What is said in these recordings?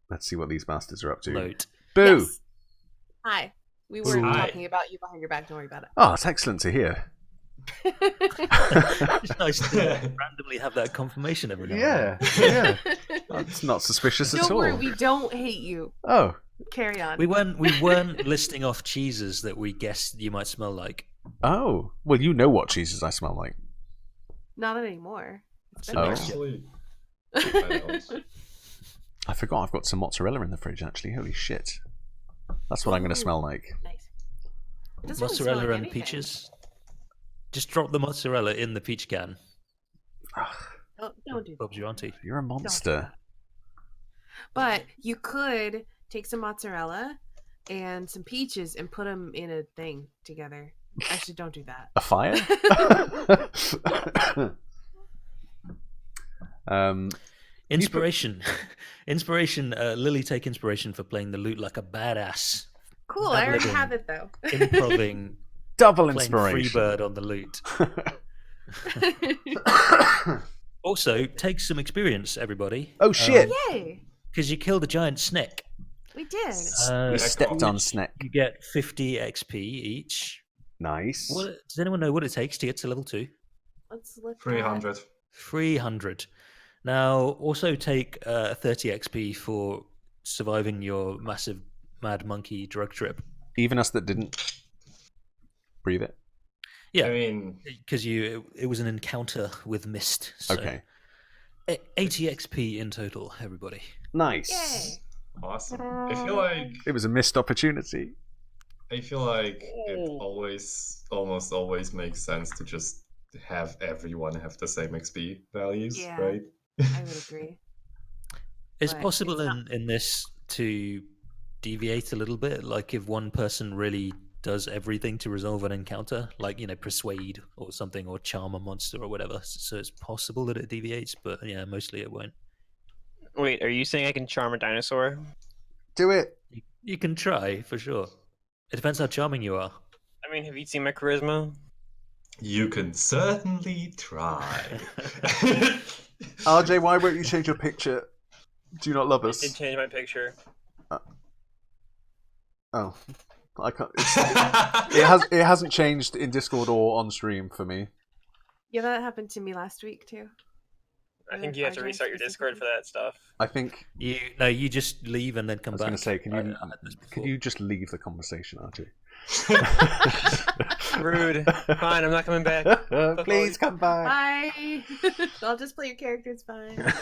Let's see what these bastards are up to. Load. Boo! Yes. Hi. We weren't Hi. talking about you behind your back. Don't worry about Oh, it's excellent to hear. it. It's nice to randomly have that confirmation every now and then. Yeah. That's not suspicious at Don't all. worry, we don't hate you. Oh, Carry on. We weren't listing off cheeses that we guessed you might smell like. oh. Well, you know what cheeses I smell like. Not anymore. It's been Oh. a while. Actually, I don't. I forgot I've got some mozzarella in the fridge, actually. Holy shit. That's what I'm going to smell like. Nice. It doesn't really smell Mozzarella like and anything. peaches. Just drop the mozzarella in the peach can. Don't do that. Bob's your auntie. You're a monster. But you could take some mozzarella and some peaches and put them in a thing together. Actually, don't do that. A fire? Inspiration. Inspiration. Lily, take inspiration for playing the lute like a badass. Cool, I already Living. have it though. Improving. Double Playing inspiration. Freebird on the lute. Also, take some experience, everybody. Oh shit! Yay! Because you killed a giant snake. We did. We stepped on Snack. You get 50 XP each. Nice. Does anyone know what it takes to get to level 2? Let's look. 300. 300. Now, also take 30 XP for surviving your massive mad monkey drug trip. Even us that didn't breathe it. Yeah, I mean, because it was an encounter with mist. So Okay. 80 XP in total, everybody. Nice. Yay! awesome. I feel like It was a missed opportunity. it almost always makes sense to just have everyone have the same XP values, Yeah. right? I would agree. It's But possible it's in this to deviate a little bit, like if one person really does everything to resolve an encounter, like, persuade or something, or charm a monster or whatever. So it's possible that it deviates, but yeah, mostly it won't. Wait, are you saying I can charm a dinosaur? Do it. You can try, for sure. It depends how charming you are. I mean, have you seen my charisma? You can certainly try. RJ, why won't you change your picture? Do you not love I us? did change my picture. Oh, I can't. It hasn't changed in Discord or on stream for me. Yeah, that happened to me last week too. I think you have to restart your Discord for that stuff. I think You just leave and then I come was back. going to say, can I had this you before. just leave the conversation, RJ? Rude. Fine, I'm not coming back. Please come back. Bye. I'll just play your character. It's fine.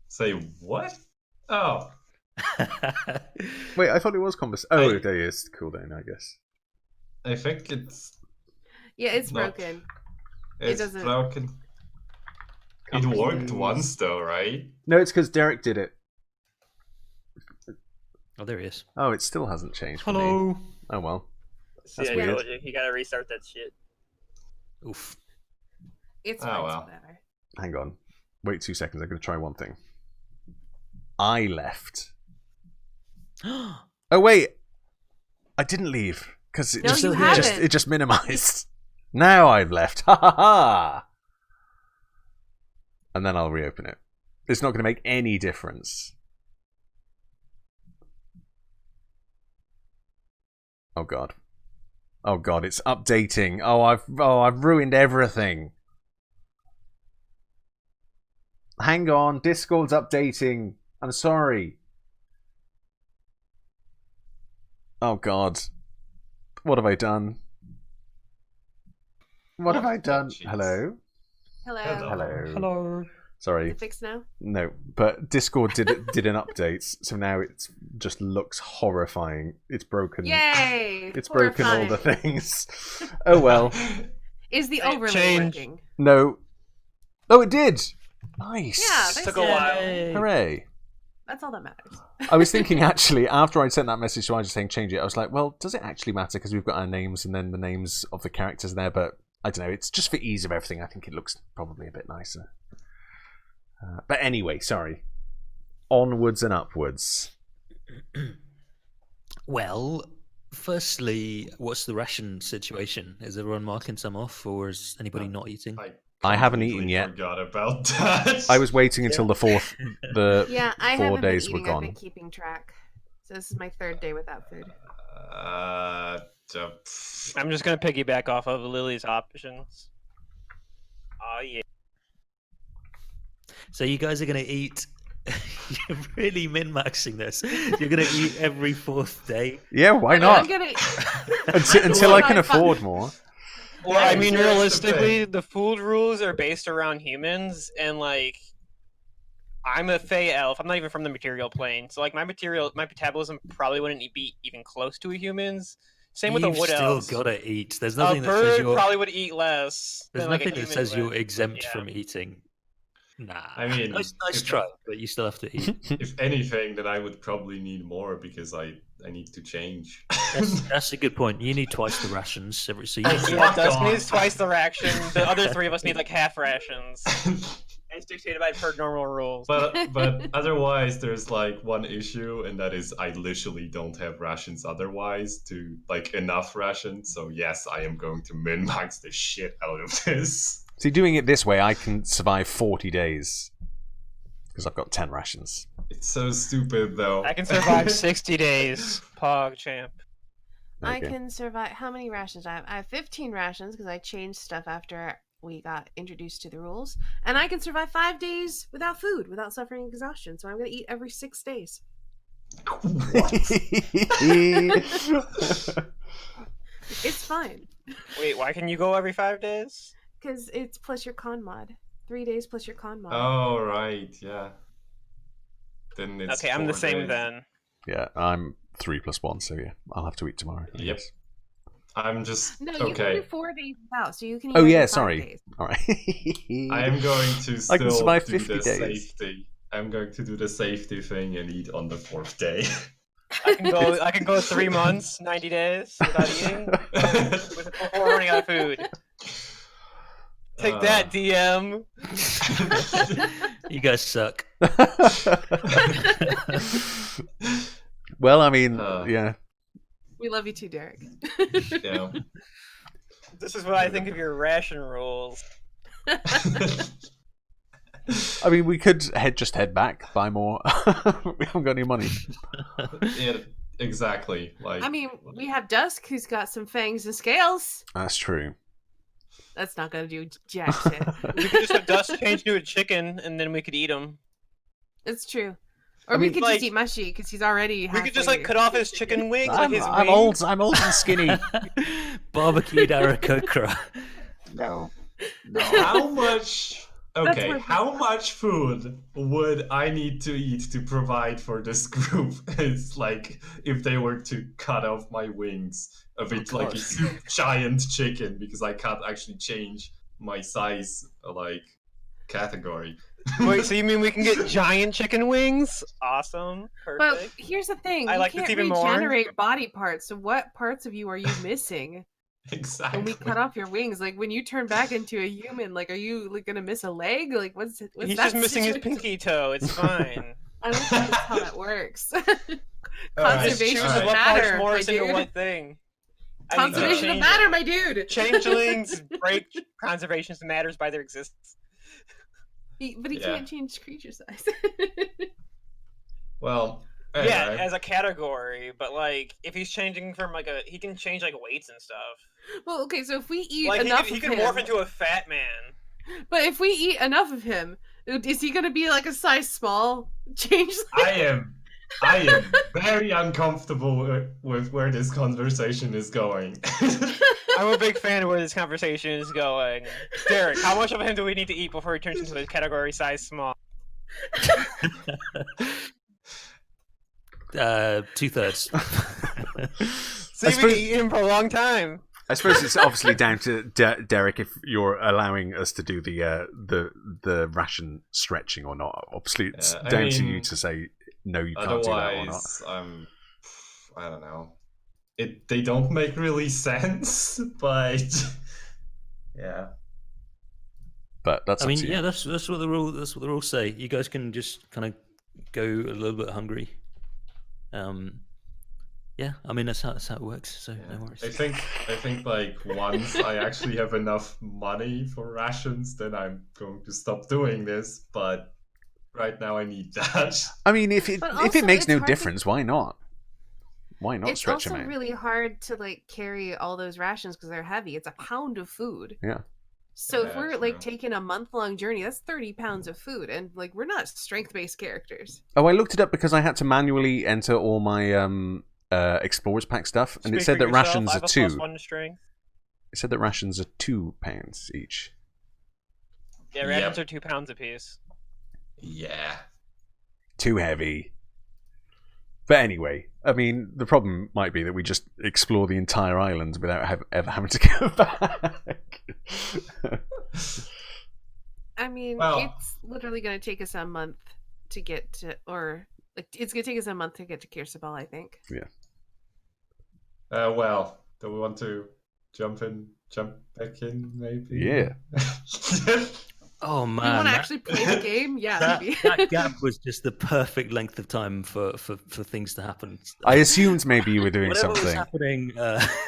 Say what? Oh, Wait, I thought it was conversation. Oh, there is cooldown, I guess. I think it's Yeah, it's Not- broken. it's doesn't- broken. It worked once though, right? No, it's because Derek did it. Oh, there he is. Oh, it still hasn't changed. For me. Hello. Oh well. See, That's I weird. told you, you gotta restart that shit. Oof. It's Oh, fine. well. It's whatever. Hang on. Wait 2 seconds. I'm going to try one thing. I left. Oh wait, I didn't leave because it No, just you it just minimized. Now I've left. Ha ha ha. And then I'll reopen it. It's not going to make any difference. Oh god. Oh god, it's updating. I've ruined everything. Hang on, Discord's updating. I'm sorry. Oh god. What have I done? What have I done? jeez. Hello? Hello. Hello. Hello. Sorry. Is it fixed now? No, but Discord did an update, so now it just looks horrifying. It's broken. Yay! It's broken all the Horrifying. things. Oh well. Is the It overlay changed. working? No. Oh, it did. Nice. Yeah, that's Took a while. Hooray. That's all that matters. I was thinking actually after I'd sent that message to Roger saying change it, I was like, well, does it actually matter because we've got our names and then the names of the characters there? But I don't know. It's just for ease of everything. I think it looks probably a bit nicer. But anyway, sorry. Onwards and upwards. Well, firstly, what's the ration situation? Is everyone marking some off, or is anybody not eating? I haven't completely eaten yet. Forgot about that. I was waiting until the Yeah, I 4 haven't days been were eating. I've gone. been keeping track. So this is my 3rd day without food. I'm just gonna piggyback off of Lily's options. Oh yeah. So you guys are going to eat. You're really min-maxing this. You're going to eat every 4th day. Yeah, why I'm not? gonna... Until I can Well, afford more. Well, I Yeah, mean, here's the realistically, thing. the food rules are based around humans, and like, I'm a Fey elf. I'm not even from the material plane, so like, my metabolism probably wouldn't be even close to a human's. Same with the You've wood still elves. got to eat. There's A nothing that says bird you're. probably would eat less. There's than, like, a nothing that human says you're would. exempt Yeah. from eating. Nah. I mean, nice if- try, but you still have to eat. If anything, then I would probably need more because I need to change. That's a good point. You need twice the rations. So you Oh, need to- Yeah, Fuck Dust off. needs twice the ration. The other 3 of us need like half rations. It's dictated by per normal rules. but otherwise, there's like one issue, and that is I literally don't have rations otherwise to like enough rations. So yes, I am going to min max the shit out of this. See, doing it this way, I can survive 40 days. Because I've got 10 rations. It's so stupid though. I can survive 60 days, Pog champ. There I you go. can survive. How many rations I have? I have 15 rations because I changed stuff after we got introduced to the rules. And I can survive 5 days without food, without suffering exhaustion. So I'm going to eat every 6 days. It's fine. Wait, why can you go every 5 days? Because it's plus your con mod. 3 days plus your con mod. Oh right, yeah. Then it's Okay, I'm the 4 same days. then. Yeah, I'm 3 + 1, so yeah, I'll have to eat tomorrow. I Yep. guess. I'm just No, you can okay. do 4 days without, so you can eat Oh every yeah, 5 sorry. days. All right. I am going to I can still survive do 50 the days. safety. I'm going to do the safety thing and eat on the 4th day. I can go 3 months, 90 days without eating before running out of food. Take that, DM. You guys suck. Well, I mean, Uh. yeah. We love you too, Derek. Yeah. This is what I think of your ration rules. I mean, we could just head back, buy more. We haven't got any money. Yeah, exactly. Like I mean, we have Dusk, who's got some fangs and scales. That's true. That's not gonna do jack shit. We could just have Dust change to a chicken, and then we could eat him. It's true. Or I we mean, could like, just eat Mushy because he's already. We could just halfway like cut off his chicken wings, like his I'm wings. old and skinny. Barbecued Aarakocra. No. how much okay, what- how much food would I need to eat to provide for this group? It's like if they were to cut off my wings a bit like a God. giant chicken because I can't actually change my size like category. Wait, so you mean we can get giant chicken wings? Awesome, But perfect. here's the thing: I you like this can't even more. regenerate body parts. So what parts of you are you missing Exactly. when we cut off your wings? Like when you turn back into a human, like are you like gonna miss a leg? Like what's He's that just missing his situation? pinky toe. It's fine. I don't think that's how that works. Alright, Conservation Choose of alright. what parts matter, my morphs into dude. what thing. I need to Conservation of change matter, it. my dude. Changelings break conservations of matters by their existence. But he Yeah. can't change creature size. Well, Yeah, anyway. as a category, but like if he's changing from like he can change like weights and stuff. Well, okay, so if we eat Like enough he of can him, morph into a fat man. but if we eat enough of him, is he gonna be like a size small change? I am very uncomfortable with where this conversation is going. I'm a big fan of where this conversation is going. Derek, how much of him do we need to eat before he turns into the category size small? 2/3. So we can eat him for a long time. I suppose it's obviously down to Derek if you're allowing us to do the ration stretching or not. Obviously, it's Yeah, I down to you mean, to say no, you can't do that or not. Otherwise, I don't know. They don't make really sense, but yeah. But that's I up mean, to you. yeah, that's what the rules say. You guys can just kind of go a little bit hungry. Yeah, I mean that's how it works. So Yeah. no worries. I think like once I actually have enough money for rations, then I'm going to stop doing this. But right now I need that. I mean, if But it also, makes it's no hard to- difference, why not? Why not It's stretch them also out? really hard to like carry all those rations because they're heavy. It's a pound of food. Yeah. So if Yeah, we're true. like taking a month-long journey, that's 30 pounds of food, and like we're not strength-based characters. Oh, I looked it up because I had to manually enter all my explorers pack stuff, and it Speak said for that yourself, rations I are have a two. +1 to strength. It said that rations are £2 each. Yeah, rations are 2 pounds apiece. Yeah. Too heavy. But anyway, I mean, the problem might be that we just explore the entire island without ever having to go back. I mean, Well- it's literally going to take us a month to get to, or like it's going to take us a month to get to Kirsabal, I think. Well, do we want to jump back in, maybe? Yeah. Oh You man, want to that- actually play the game? Yeah, that, maybe. that gap was just the perfect length of time for things to happen. I assumed maybe you were doing Whatever was something. happening,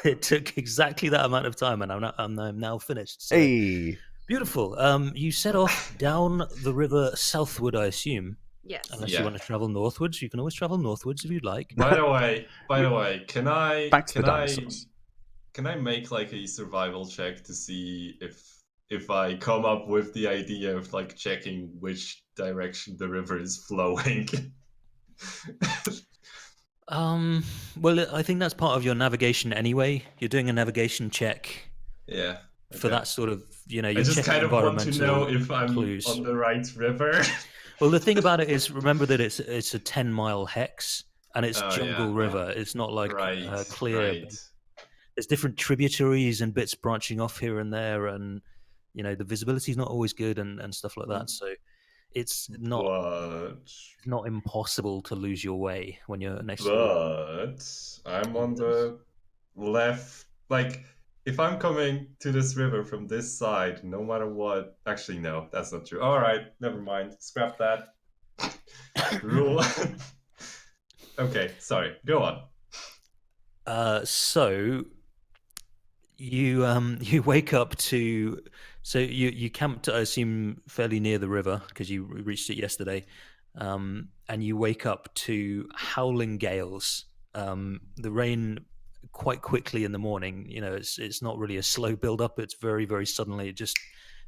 it took exactly that amount of time, and I'm now finished. So. Hey. Beautiful. You set off down the river southward, I assume. Yes. Unless Yeah. you want to travel northwards, you can always travel northwards if you'd like. By the way, can I Back to the can I dinosaurs. can I make like a survival check to see if I come up with the idea of like checking which direction the river is flowing? Well, I think that's part of your navigation anyway. You're doing a navigation check Yeah. for okay. that sort of, you're I just checking kind of want to environmental know if I'm clues. on the right river. Well, the thing about it is, remember that it's a 10-mile hex, and it's Oh, jungle yeah. river. It's not like right. clear. Right. There's different tributaries and bits branching off here and there, and the visibility is not always good and stuff like that. So it's not But impossible to lose your way when you're next to. But I'm on the left. Like, if I'm coming to this river from this side, no matter what. Actually, no, that's not true. All right, never mind. Scrap that rule. Okay, sorry. Go on. So you wake up to. So you camped, I assume, fairly near the river because you reached it yesterday, and you wake up to howling gales. The rain quite quickly in the morning. It's not really a slow build up. It's very, very suddenly. It just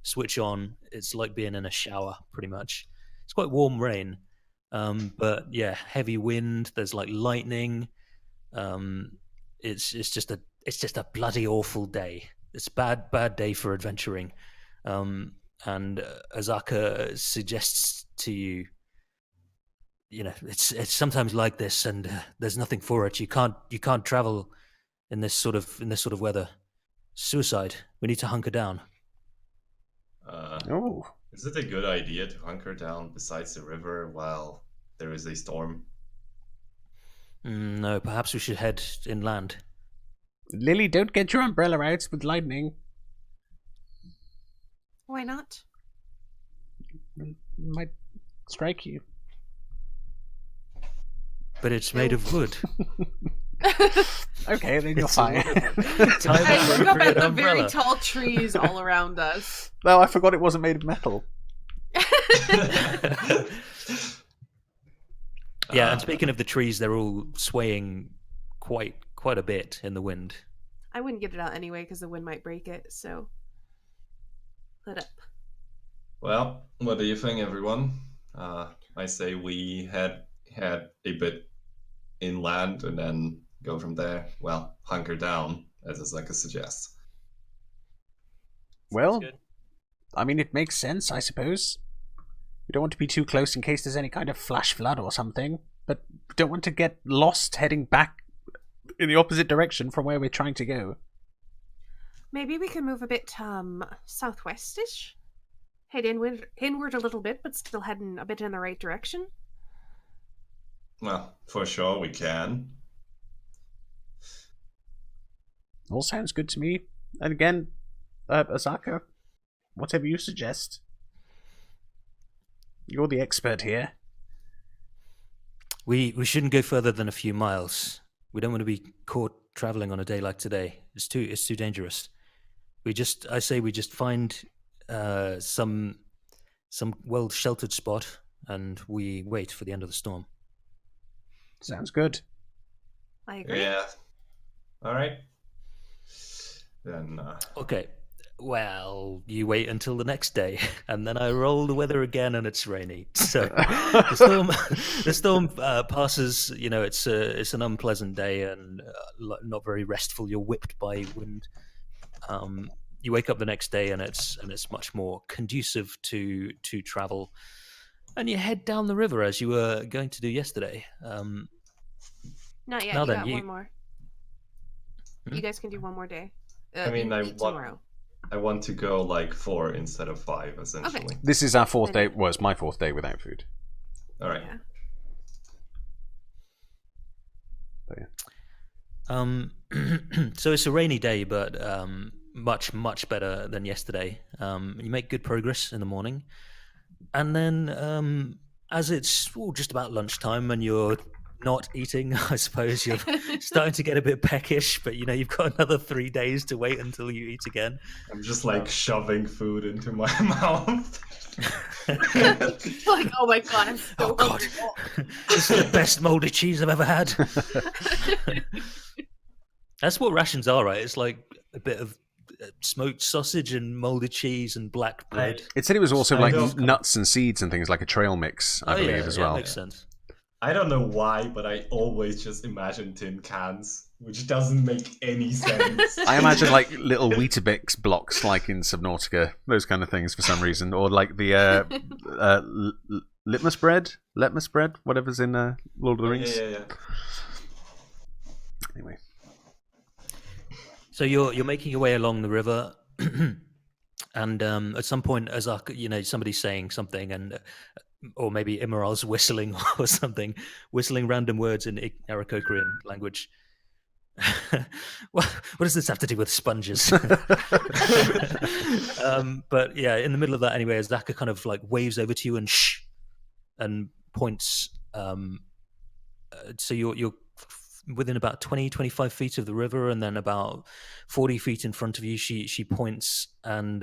switch on. It's like being in a shower, pretty much. It's quite warm rain, but yeah, heavy wind. There's like lightning. It's just a bloody awful day. It's bad day for adventuring. And Azaka suggests to you, it's sometimes like this, and there's nothing for it. You can't travel in this sort of weather. Suicide. We need to hunker down. Oh. Is it a good idea to hunker down besides the river while there is a storm? No, perhaps we should head inland. Lily, don't get your umbrella out with lightning. Why not? It might strike you. But it's made of wood. Okay, then you're It's fine. I look up at the very umbrella. tall trees all around us. No, I forgot it wasn't made of metal. Yeah, and speaking of the trees, they're all swaying quite a bit in the wind. I wouldn't get it out anyway because the wind might break it. So, let up. Well, what do you think, everyone? I say we head a bit inland and then go from there. Well, hunker down, as Azaka suggests. Well, good. I mean, it makes sense, I suppose. We don't want to be too close in case there's any kind of flash flood or something, but we don't want to get lost heading back in the opposite direction from where we're trying to go. Maybe we can move a bit southwestish. Head inward a little bit, but still heading a bit in the right direction. Well, for sure we can. All sounds good to me. And again, Asaka, whatever you suggest. You're the expert here. We shouldn't go further than a few miles. We don't want to be caught traveling on a day like today. It's too dangerous. I say we just find some well sheltered spot and we wait for the end of the storm. Sounds good. I agree. Yeah. All right. Then. Okay. Well, you wait until the next day, and then I roll the weather again, and it's rainy. So the storm passes. You know, it's an unpleasant day and not very restful. You're whipped by wind. You wake up the next day, and it's much more conducive to travel. And you head down the river as you were going to do yesterday. Not yet. Now You then, got you- one more. Hmm? You guys can do one more day. I mean, you I eat want- tomorrow. I want to go like 4 instead of 5, essentially. This is our fourth day. Well, it's my fourth day without food. All right. Yeah. But yeah. So it's a rainy day, but much better than yesterday. You make good progress in the morning, and then as it's just about lunchtime and you're not eating, I suppose you're starting to get a bit peckish. But you know you've got another 3 days to wait until you eat again. I'm just like shoving food into my mouth. Like, oh my god, I'm so Oh god, hungry. this is the best molded cheese I've ever had. That's what rations are, right? It's like a bit of smoked sausage and molded cheese and black bread. It said it was also I like don't- nuts and seeds and things, like a trail mix, I believe, as well. Makes sense. I don't know why, but I always just imagine tin cans, which doesn't make any sense. I imagine like little Weetabix blocks, like in Subnautica, those kind of things for some reason, or like the litmus bread, whatever's in Lord of the Rings. Yeah. Anyway, So you're making your way along the river, and at some point, as somebody's saying something, and or maybe Imeral's whistling or something, whistling random words in Aarakocraean language. What does this have to do with sponges? But yeah, in the middle of that anyway, Azaka kind of like waves over to you and points. So you're within about 20-25 feet of the river, and then about 40 feet in front of you, she points and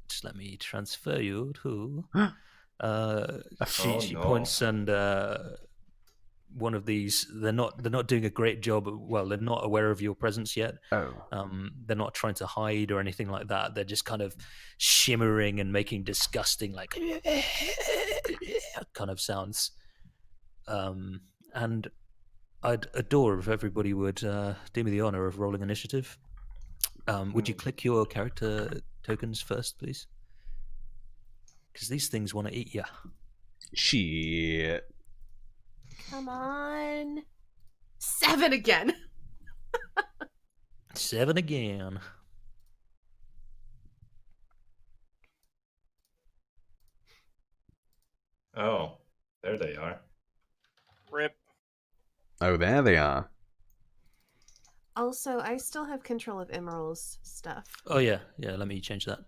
just let me transfer you to she no. points and one of these, they're not doing a great job. Well, they're not aware of your presence yet. oh, They're not trying to hide or anything like that. They're just kind of shimmering and making disgusting like kind of sounds. And I'd adore if everybody would do me the honor of rolling initiative. Would you click your character tokens first, please? Because these things want to eat you. shit. Come on. 7 again. 7 again. Oh, there they are. Rip. Oh, there they are. Also, I still have control of Emerald's stuff. Oh yeah. Let me change that.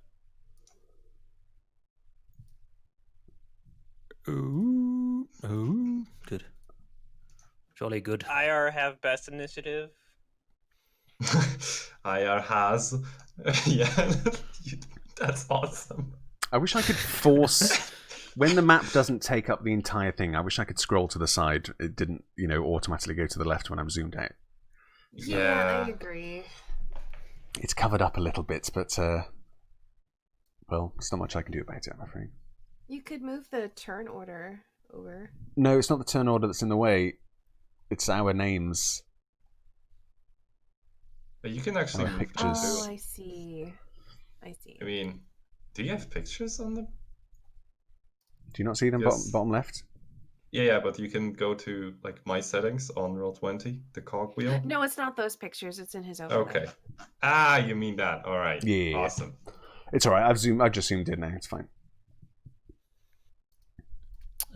Ooh, good. Jolly good. IR have best initiative. IR has. Yeah, that's awesome. I wish I could force. When the map doesn't take up the entire thing, I wish I could scroll to the side. It didn't, automatically go to the left when I'm zoomed out. Yeah, I agree. It's covered up a little bit, but well, there's not much I can do about it, I'm afraid. You could move the turn order over. No, it's not the turn order that's in the way. It's our names. But you can actually Oh, move pictures. Oh, too. I see. I see. I mean, do you have pictures on them? Do you not see them Yes. bottom left? Yeah, but you can go to like my settings on Roll20, the cogwheel. No, it's not those pictures. It's in his overlay. Okay. You mean that? All right. Yeah. Awesome. It's all right. I just zoomed in now. It's fine.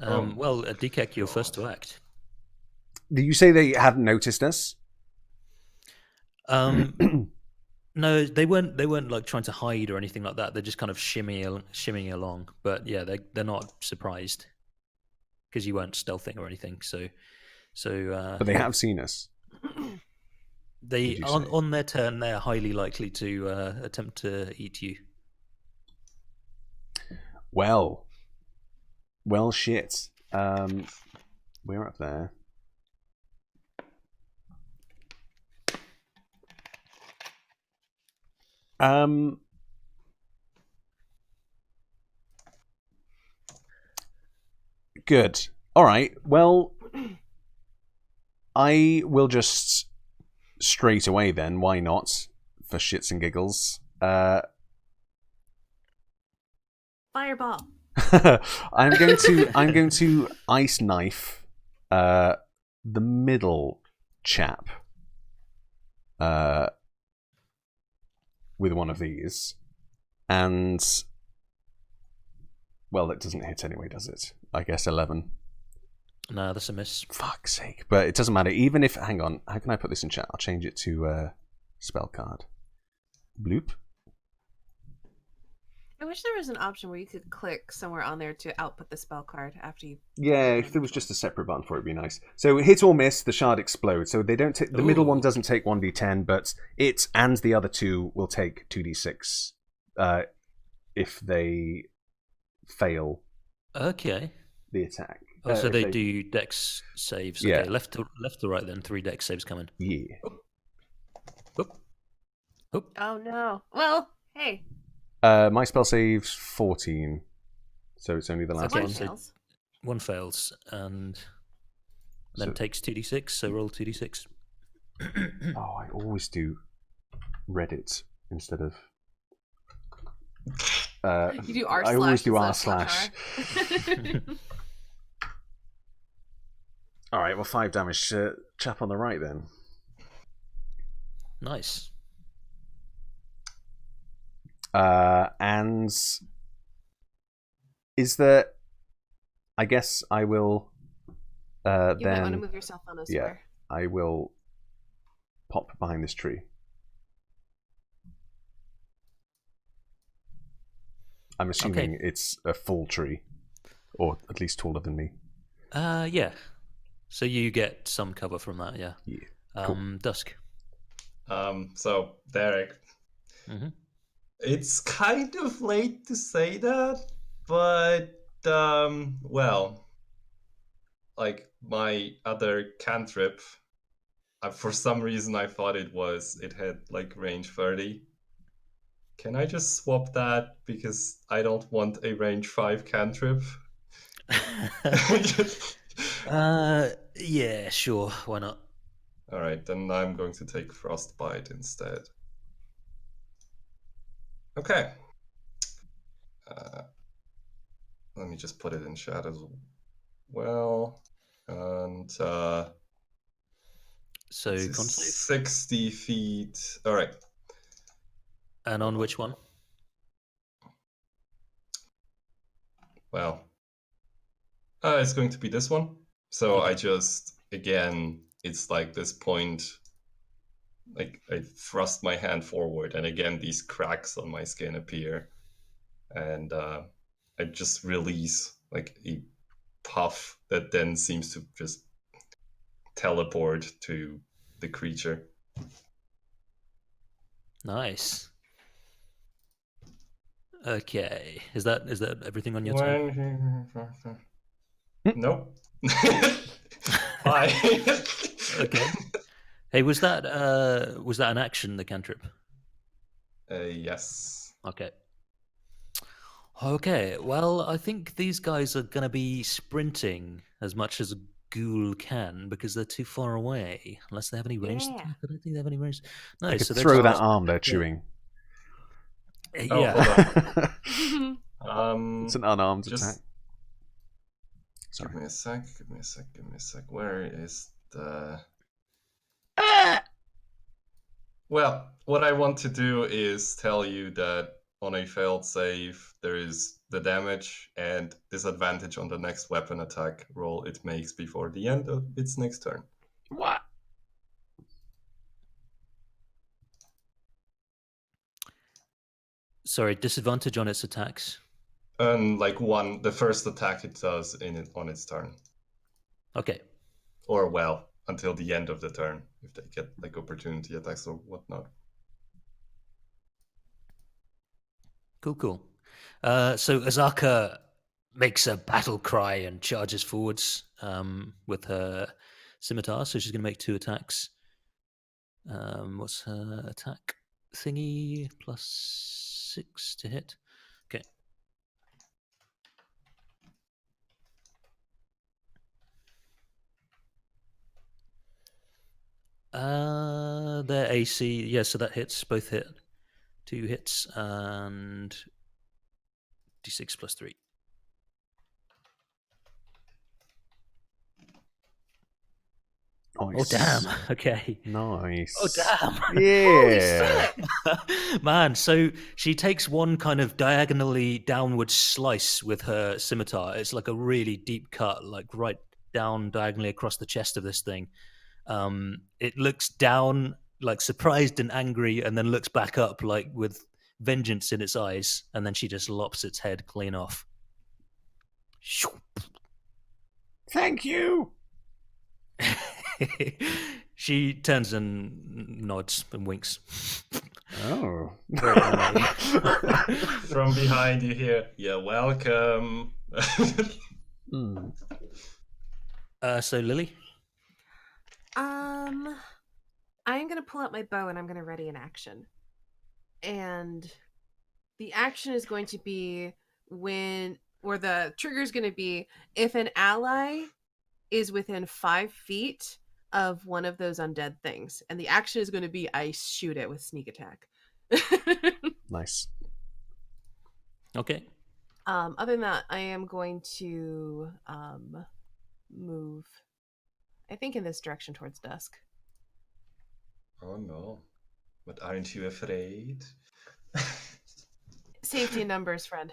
Well, Dekek, you're first to act. Did you say they hadn't noticed us? No, they weren't like trying to hide or anything like that. They're just kind of shimmying along. But yeah, they're not surprised because you weren't stealthing or anything. So So, But they have seen us. they did you say? on their turn, they're highly likely to attempt to eat you. Well, shit. We're up there. Good. All right. Well, I will just straight away then. Why not? For shits and giggles. Fireball. I'm going to ice knife the middle chap with one of these, and well, it doesn't hit anyway, does it? I guess 11. No, that's a miss. Fuck's sake! But it doesn't matter. Even if, hang on, how can I put this in chat? I'll change it to spell card. Bloop. I wish there was an option where you could click somewhere on there to output the spell card after you. Yeah, if there was just a separate button for it, it'd be nice. So hit or miss, the shard explodes. So they don't take the middle one doesn't take 1d10, but it and the other two will take 2d6 if they fail Okay. the attack. Oh, so if they do dex saves. Yeah. Okay, left to right then. 3 dex saves coming. Yeah. Whoop. Whoop. Oh no! Well, hey. My spell save's 14, so it's only the last Okay, One one. so- fails. One fails and then So- takes 2d6. So roll 2d6. Oh, I always do Reddit instead of. You do r/. I always do instead of r/. All right, well, 5 damage. Chap on the right then. Nice. And is there? I guess I will. You might want to Then move yourself on a yeah. square. I will pop behind this tree. I'm assuming it's a full tree, or at least taller than me. Yeah. So you get some cover from that, yeah. Yeah. Cool. Dusk. So Derek, Mhm. it's kind of late to say that, but well, like my other cantrip, for some reason I thought it had like range 30. Can I just swap that because I don't want a range 5 cantrip? Yeah, sure. Why not? All right, then I'm going to take Frostbite instead. Okay. Let me just put it in chat as well. And So con save. 60 feet. All right. And on which one? Well, it's going to be this one. So I just, again, it's like this point, like I thrust my hand forward, and again, these cracks on my skin appear. And I just release like a puff that then seems to just teleport to the creature. Nice. Okay. Is that everything on your turn? Nope. Bye. Okay. Hey, was that an action, the cantrip? Yes. Okay. Okay, well, I think these guys are going to be sprinting as much as a ghoul can because they're too far away. Unless they have any range. Yeah. I don't think they have any range. No, I could so they're throw just- that arm they're chewing. Oh, Yeah. hold on. It's an unarmed just- attack. Sorry. Give me a sec. Where is the... Well, what I want to do is tell you that on a failed save, there is the damage and disadvantage on the next weapon attack roll it makes before the end of its next turn. What? Sorry, disadvantage on its attacks. And like the first attack it does on its turn. Okay. Or, well, until the end of the turn, if they get like opportunity attacks or whatnot. Cool. So Azaka makes a battle cry and charges forwards with her scimitar. So she's going to make 2 attacks. What's her attack thingy? +6 to hit. Okay. Their AC, yeah, so that hits, both hit. 2 hits and d6 +3. Nice. Oh damn! Okay. Nice. Oh damn! Holy Yeah. shit! Man, so she takes one kind of diagonally downward slice with her scimitar. It's like a really deep cut, like right down diagonally across the chest of this thing. It looks down, like surprised and angry, and then looks back up, like with vengeance in its eyes, and then she just lops its head clean off. Thank you. She turns and nods and winks. Oh. Very anime. From behind, you hear, "You're welcome." Hmm. So Lily? I'm gonna pull out my bow and I'm gonna ready an action. And the action is going to be the trigger is going to be if an ally is within 5 feet of one of those undead things. And the action is going to be I shoot it with sneak attack. Nice. Okay. Other than that, I am going to move, I think, in this direction towards dusk. Oh no. But aren't you afraid? Safety in numbers, friend.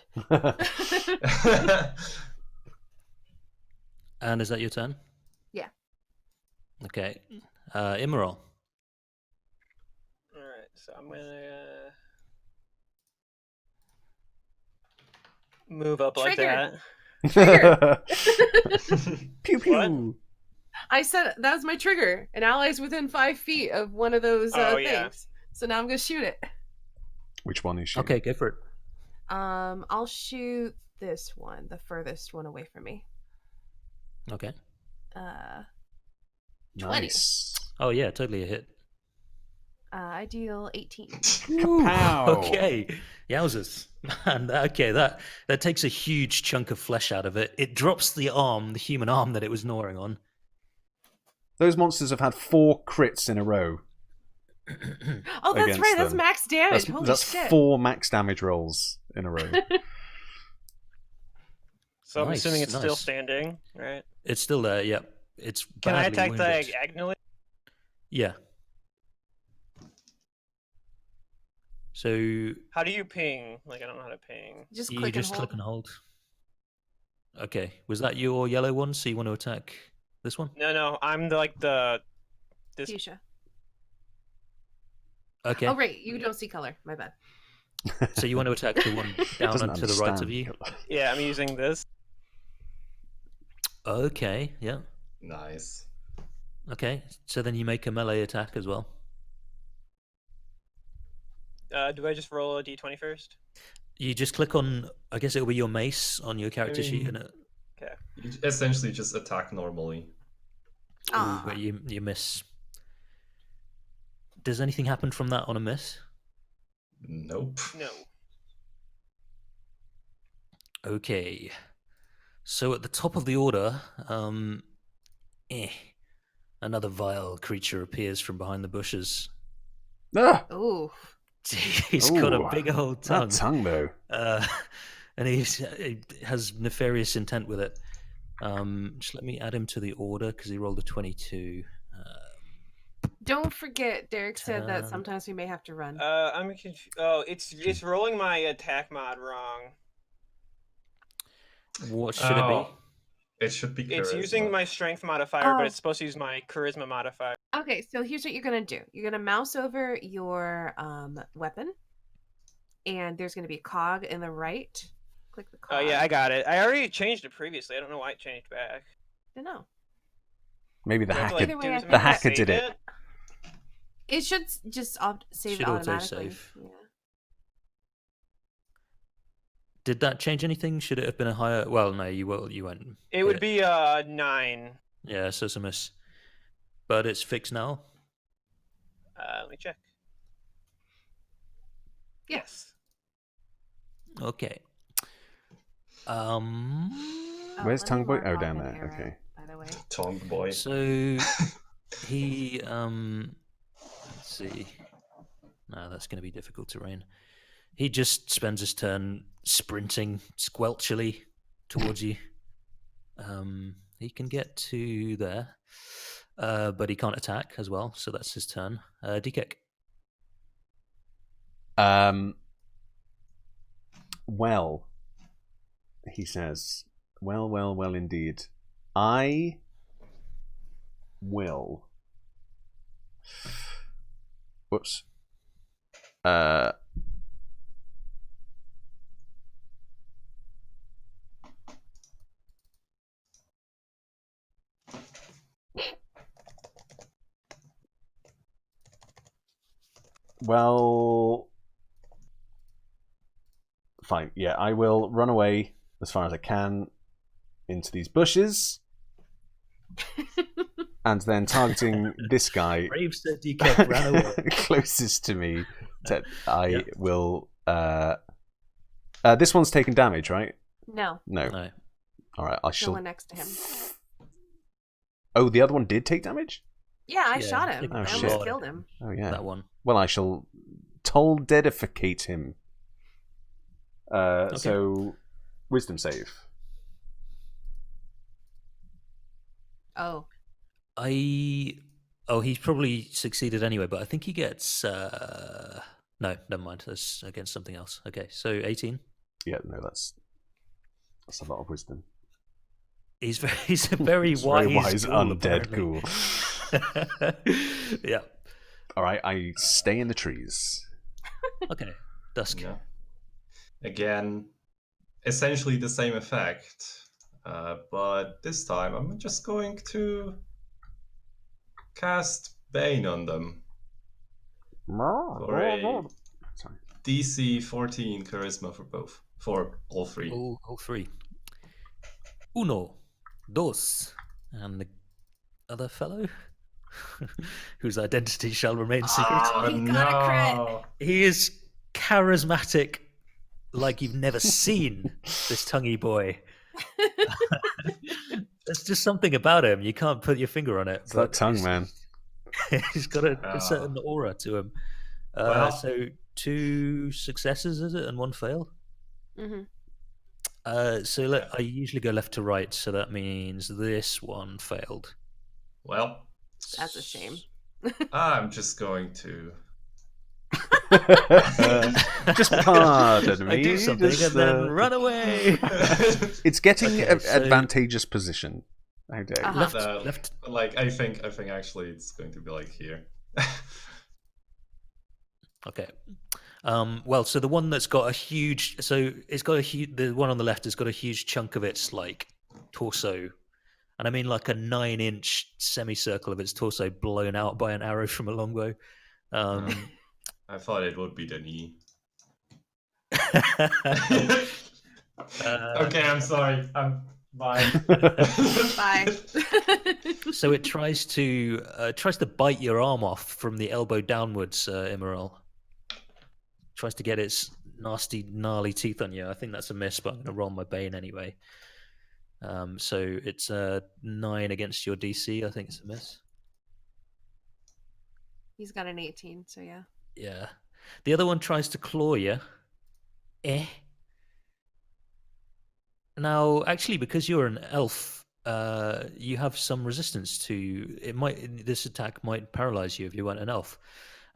And is that your turn? Yeah. Okay. Immoral. Alright, so I'm gonna move up like Trigger. that. Pew pew. I said that was my trigger. An ally's within 5 feet of one of those Oh, things. yeah. So now I'm gonna shoot it. Which one is she? Okay, go for it. I'll shoot this one, the furthest one away from me. Okay. 20. Nice. Oh yeah, totally a hit. I deal 18. Kapow. Okay. Yowzers. Man, okay, that takes a huge chunk of flesh out of it. It drops the arm, the human arm that it was gnawing on. Those monsters have had 4 crits in a row. Oh, that's Against right. That's them. max damage. Holy That's shit. 4 max damage rolls in a row. So I'm Nice, assuming it's still nice. standing, right? It's still there, yep. It's Can I badly attack wounded. diagonally? Yeah. So How do you ping? Like, I don't know how to ping. Just you click just and hold. click and hold. Okay. Was that your yellow one? So you want to attack this one? No, I'm this. Fuchsia. Okay. Oh, right. You don't see color. My bad. So you want to attack the one down Doesn't and to the right of understand. you? Yeah, I'm using this. Okay, yeah. Nice. Okay. So then you make a melee attack as well. Do I just roll a d20 first? You just click on, I guess it'll be your mace on your character sheet, and it. Okay. You essentially just attack normally. Ooh, Ah. but you miss. Does anything happen from that on a miss? Nope. No. Okay. So at the top of the order, another vile creature appears from behind the bushes. Ah! Ooh. He's got a Ooh, big old tongue. That tongue, though. And he has nefarious intent with it. Just let me add him to the order because he rolled a 22. Don't forget, Derek said that 10. sometimes we may have to run. I'm confused. Oh, it's rolling my attack mod wrong. What should it be? It should be It's charisma. using my strength modifier, Oh. but it's supposed to use my charisma modifier. Okay, so here's what you're gonna do. You're gonna mouse over your weapon, and there's gonna be a cog in the right. Click the cog. Oh yeah, I got it. I already changed it previously. I don't know why it changed back. I don't know. Maybe the Do I have to, hacker. Either way, I do think The something to hacker save did it. It should just save Should it automatically. autosave. Yeah. Did that change anything? Should it have been a higher? Well, no, you won't. It would be 9. Yeah, so it's a miss. But it's fixed now. Let me check. Yeah. Yes. Okay. Where's let me Tongue Boy? mark Oh, off down an there, arrow, okay. By the way. Tongue boy. So he let's see. No, that's going to be difficult terrain. He just spends his turn sprinting squelchily towards you. He can get to there, but he can't attack as well, so that's his turn. D-kick. Well, he says, well, indeed. I will. Whoops. Well, fine. Yeah, I will run away as far as I can into these bushes, and then targeting this guy Brave said D-kick ran away. closest to me. I Yeah. will. This one's taken damage, right? No, No. No. All right. I the shall. one next to him. Oh, the other one did take damage. Yeah, I Yeah, shot I him. think I Oh, almost shit. killed him. Oh yeah. That one. Well, I shall toll-dedificate him. So, wisdom save. Oh, Oh, he's probably succeeded anyway, but I think he gets. No, never mind. That's against something else. Okay, so 18. Yeah, no, that's a lot of wisdom. He's a very He's wise, very wise ghoul, undead apparently. ghoul. Yeah. All right, I stay in the trees. Okay. Dusk. Yeah. Again, essentially the same effect, but this time I'm just going to cast Bane on them for a Sorry. DC 14 Charisma for all three. All three. Uno, dos, and the other fellow, whose identity shall remain secret. Oh, He got a crit. no. He is charismatic like you've never seen this tonguey boy. There's just something about him. You can't put your finger on it. It's that tongue, he's- man. He's got a certain aura to him. Well- So 2 successes, is it, and 1 fail? hmm I usually go left to right, so that means this one failed. Well, That's a shame. I'm just going to. Just pardon me. I do something just, and then run away. It's getting Okay, so- advantageous position. How dare you. Uh-huh. Left. Like I think actually it's going to be like here. Okay. Well, so the one that's got a huge, the one on the left has got a huge chunk of its like torso, and I mean like a 9-inch semicircle of its torso blown out by an arrow from a longbow. I thought it would be the knee. Okay, I'm sorry. Bye. Bye. So it tries to bite your arm off from the elbow downwards, Immoral. Tries to get its nasty, gnarly teeth on you. I think that's a miss, but I'm going to roll my Bane anyway. So it's 9 against your DC. I think it's a miss. He's got an 18, so yeah. Yeah. The other one tries to claw you. Now, actually, because you're an elf, you have some resistance to it. This attack might paralyze you if you weren't an elf,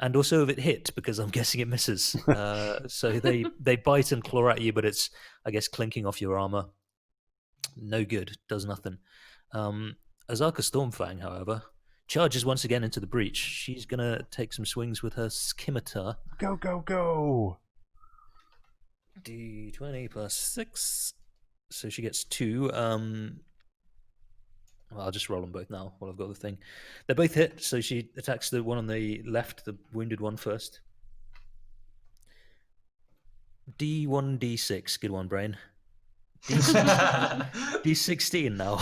and also if it hit, because I'm guessing it misses. So they bite and claw at you, but it's, I guess, clinking off your armor. No good. Does nothing. Azaka Stormfang, however, charges once again into the breach. She's gonna take some swings with her scimitar. Go, go, go. D20 plus 6. So she gets 2. Well, I'll just roll them both now while I've got the thing. They're both hit, so she attacks the one on the left, the wounded one first. D1, D6. Good one, Brain. D16 now.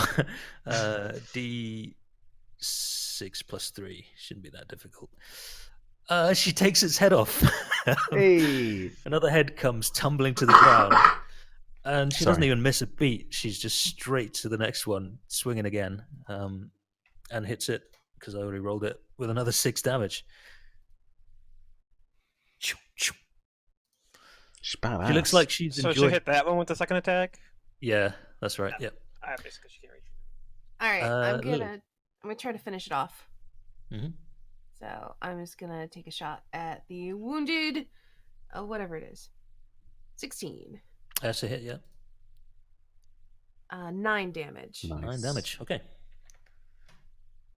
D6 plus 3. Shouldn't be that difficult. She takes its head off. Hey. Another head comes tumbling to the ground. And she doesn't Sorry. even miss a beat. She's just straight to the next one, swinging again, and hits it, because I already rolled it, with another 6 damage. She's badass. She looks like she's So she enjoyed... hit that one with the second attack. Yeah, that's right. Yep. Obviously, because she can't reach. All right, I'm Lily. gonna try to finish it off. Mhm. So I'm just gonna take a shot at the wounded, whatever it is. 16. That's a hit, yeah. 9 damage. Nice. 9 damage. Okay.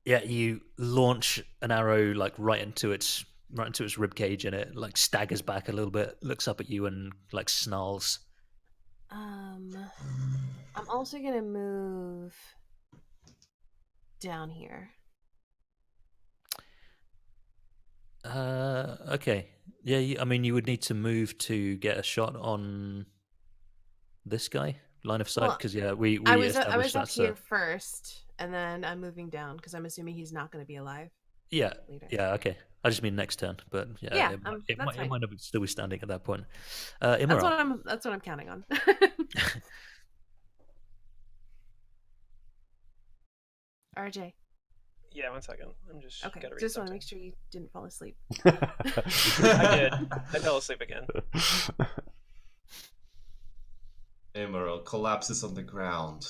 Yeah, you launch an arrow like right into its rib cage, and it like staggers back a little bit, looks up at you, and like snarls. I'm also gonna move down here. Okay. Yeah, I mean, you would need to move to get a shot on this guy, line of sight, Well, because we I was established up that's here first, and then I'm moving down because I'm assuming he's not going to be alive yeah, later. yeah, okay. I just mean next turn, but yeah, Yeah, it, that's might, fine. it might not still be standing at that point. That's Immoral. what I'm counting on. RJ. Yeah, 1 second. I'm just Okay, gotta read just want to something. make sure you didn't fall asleep. I did. I fell asleep again. Emerald collapses on the ground.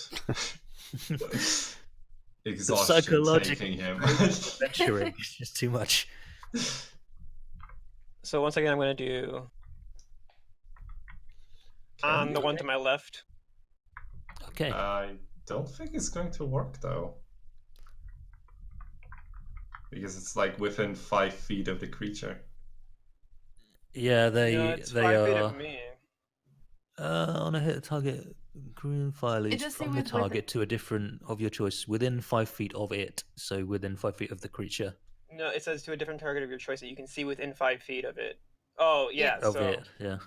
The Exhaustion psychological taking him. adventuring is just too much. So once again, I'm gonna do on the one to my left. Okay. I don't think it's going to work though. Because it's like within 5 feet of the creature. Yeah, they It's they 5 feet are of me. on a hit target. Green file It is does say from the with target to a different of your choice within 5 feet of it. So within 5 feet of the creature No, it says to a different target of your choice that you can see within 5 feet of it. Oh yeah, of so it. Yeah.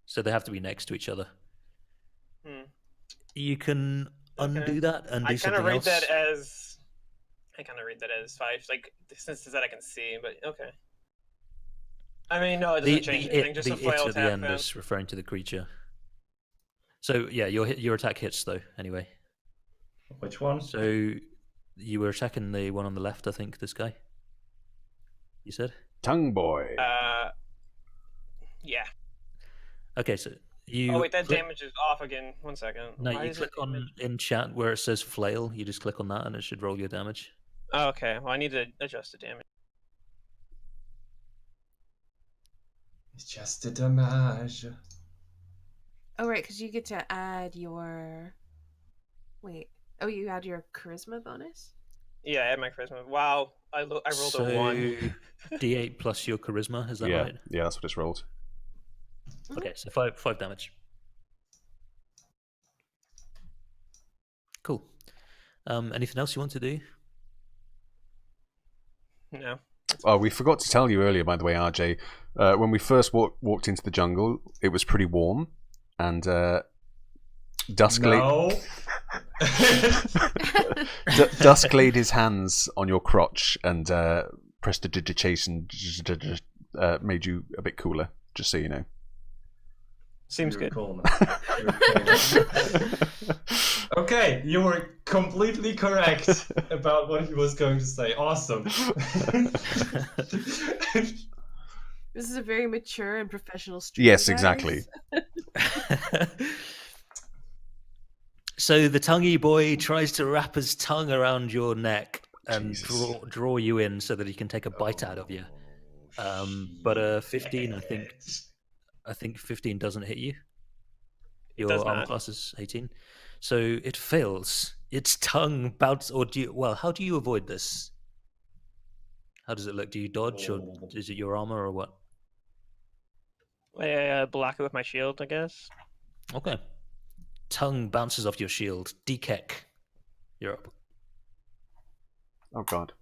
So they have to be next to each other. hmm. You can Okay. undo that and do I kind something of read else. that as 5, like distances that I can see. But okay. I mean, no, it doesn't change anything. Just the a flail it at the attack end then. is referring to the creature. So yeah, your attack hits though. Anyway, Which one? so you were attacking the one on the left, I think. This guy. You said. Tongue boy. Yeah. Okay, so you. Oh wait, that click- damage is off again. 1 second. No, Why you is click it on damage? in chat where it says flail. You just click on that, and it should roll your damage. Oh, okay. Well, I need to adjust the damage. It's just a damage. Oh, right, because you get to add your. Wait. Oh, you add your charisma bonus? Yeah, I had my charisma. Wow, I rolled So, a 1. D8 plus your charisma. Is that yeah, right? yeah, that's what it's rolled. Okay, so five damage. Cool. Anything else you want to do? No. Oh, we forgot to tell you earlier, by the way, RJ. When we first walked into the jungle, it was pretty warm, and Dusk No. Dusk laid his hands on your crotch and prestidigitation made you a bit cooler. Just so you know. Seems You're good. cool, man. You're cool, man. Okay, you were completely correct about what he was going to say. Awesome. This is a very mature and professional stream. Yes, guys. exactly. So the tonguey boy tries to wrap his tongue around your neck and Jesus. draw you in so that he can take a bite out of you. But 15, I think 15 doesn't hit you. Your does armor not. class is 18, so it fails. Its tongue bounces. Or do you? Well, how do you avoid this? How does it look? Do you dodge, or is it your armor, or what? I block it with my shield, I guess. Okay. Tongue bounces off your shield. Dekek. You're up. Oh god.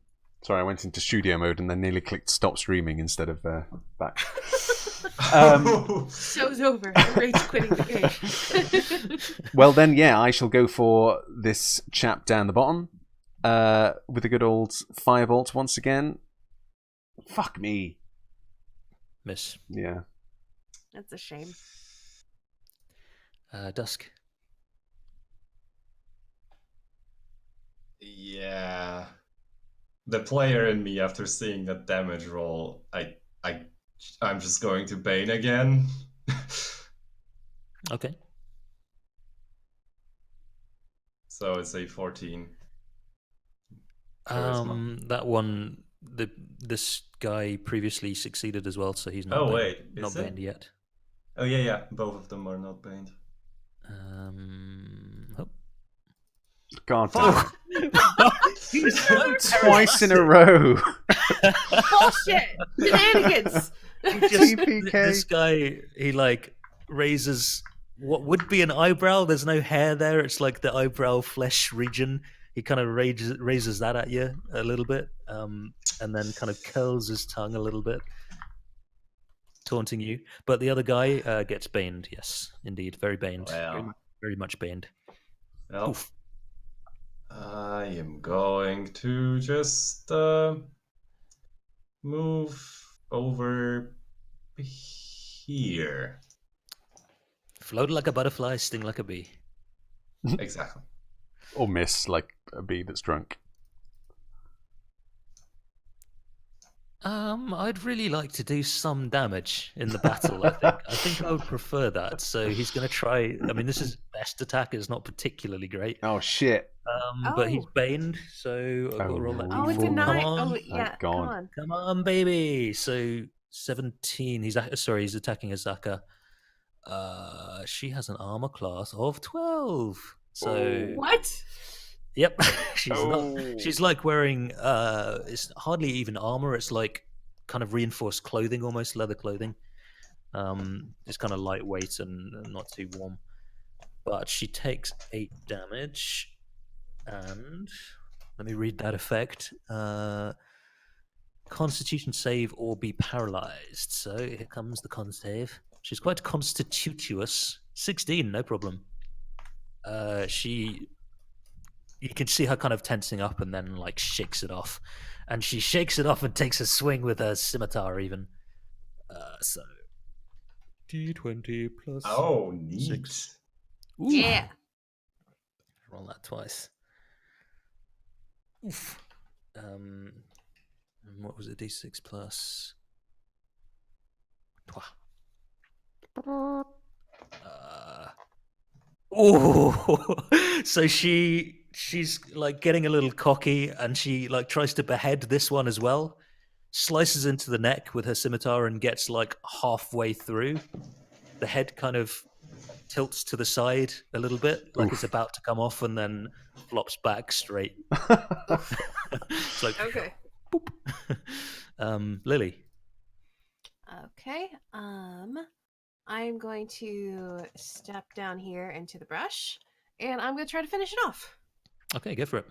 Sorry, I went into studio mode and then nearly clicked stop streaming instead of back. Show's over. Rage quitting the game. Well then, yeah, I shall go for this chap down the bottom with a good old firebolt once again. Fuck me. Miss. Yeah. That's a shame. Dusk. Yeah. The player in me, after seeing that damage roll, I'm just going to Bane again. Okay. So it's a 14. Charisma. That one, this guy previously succeeded as well, so he's not. Oh, baned, wait, is not it? banned yet. Oh yeah, both of them are not baned. Oh. God. Fuck! Twice in a row. Bullshit! Shenanigans! This guy, he like raises what would be an eyebrow. There's no hair there. It's like the eyebrow flesh region. He kind of raises that at you a little bit, and then kind of curls his tongue a little bit, taunting you. But the other guy gets baned. Yes, indeed, very baned. Well. Very much baned. Well, Oof. I am going to just move over here. Float like a butterfly, sting like a bee. Exactly. Or miss, like a bee that's drunk. I'd really like to do some damage in the battle. I think I would prefer that. So he's going to try. I mean, this is best attack is not particularly great. Oh shit. But he's Oh. baned, so I've got to roll that Oh, it's d4. a 9. Come on, Oh, yeah. God. Come on. come on, baby. So 17. He's attacking Azaka. She has an armor class of 12. So What? yep, she's like wearing it's hardly even armor. It's like kind of reinforced clothing, almost leather clothing. It's kind of lightweight and not too warm. But she takes 8 damage, and let me read that effect. Constitution save or be paralyzed. So here comes the con save. She's quite constitutious. 16, no problem. You can see her kind of tensing up and then like shakes it off. And she shakes it off and takes a swing with her scimitar even. So D20 plus Oh, neat. 6. Ooh. Yeah. Roll that twice. Oof. And what was it? D6 plus. Oh, so she's like getting a little cocky, and she like tries to behead this one as well. Slices into the neck with her scimitar and gets like halfway through. The head kind of tilts to the side a little bit, like it's about to come off, and then flops back straight. It's like Okay. boop. Lily. Okay. I'm going to step down here into the brush, and I'm going to try to finish it off. Okay, go for it.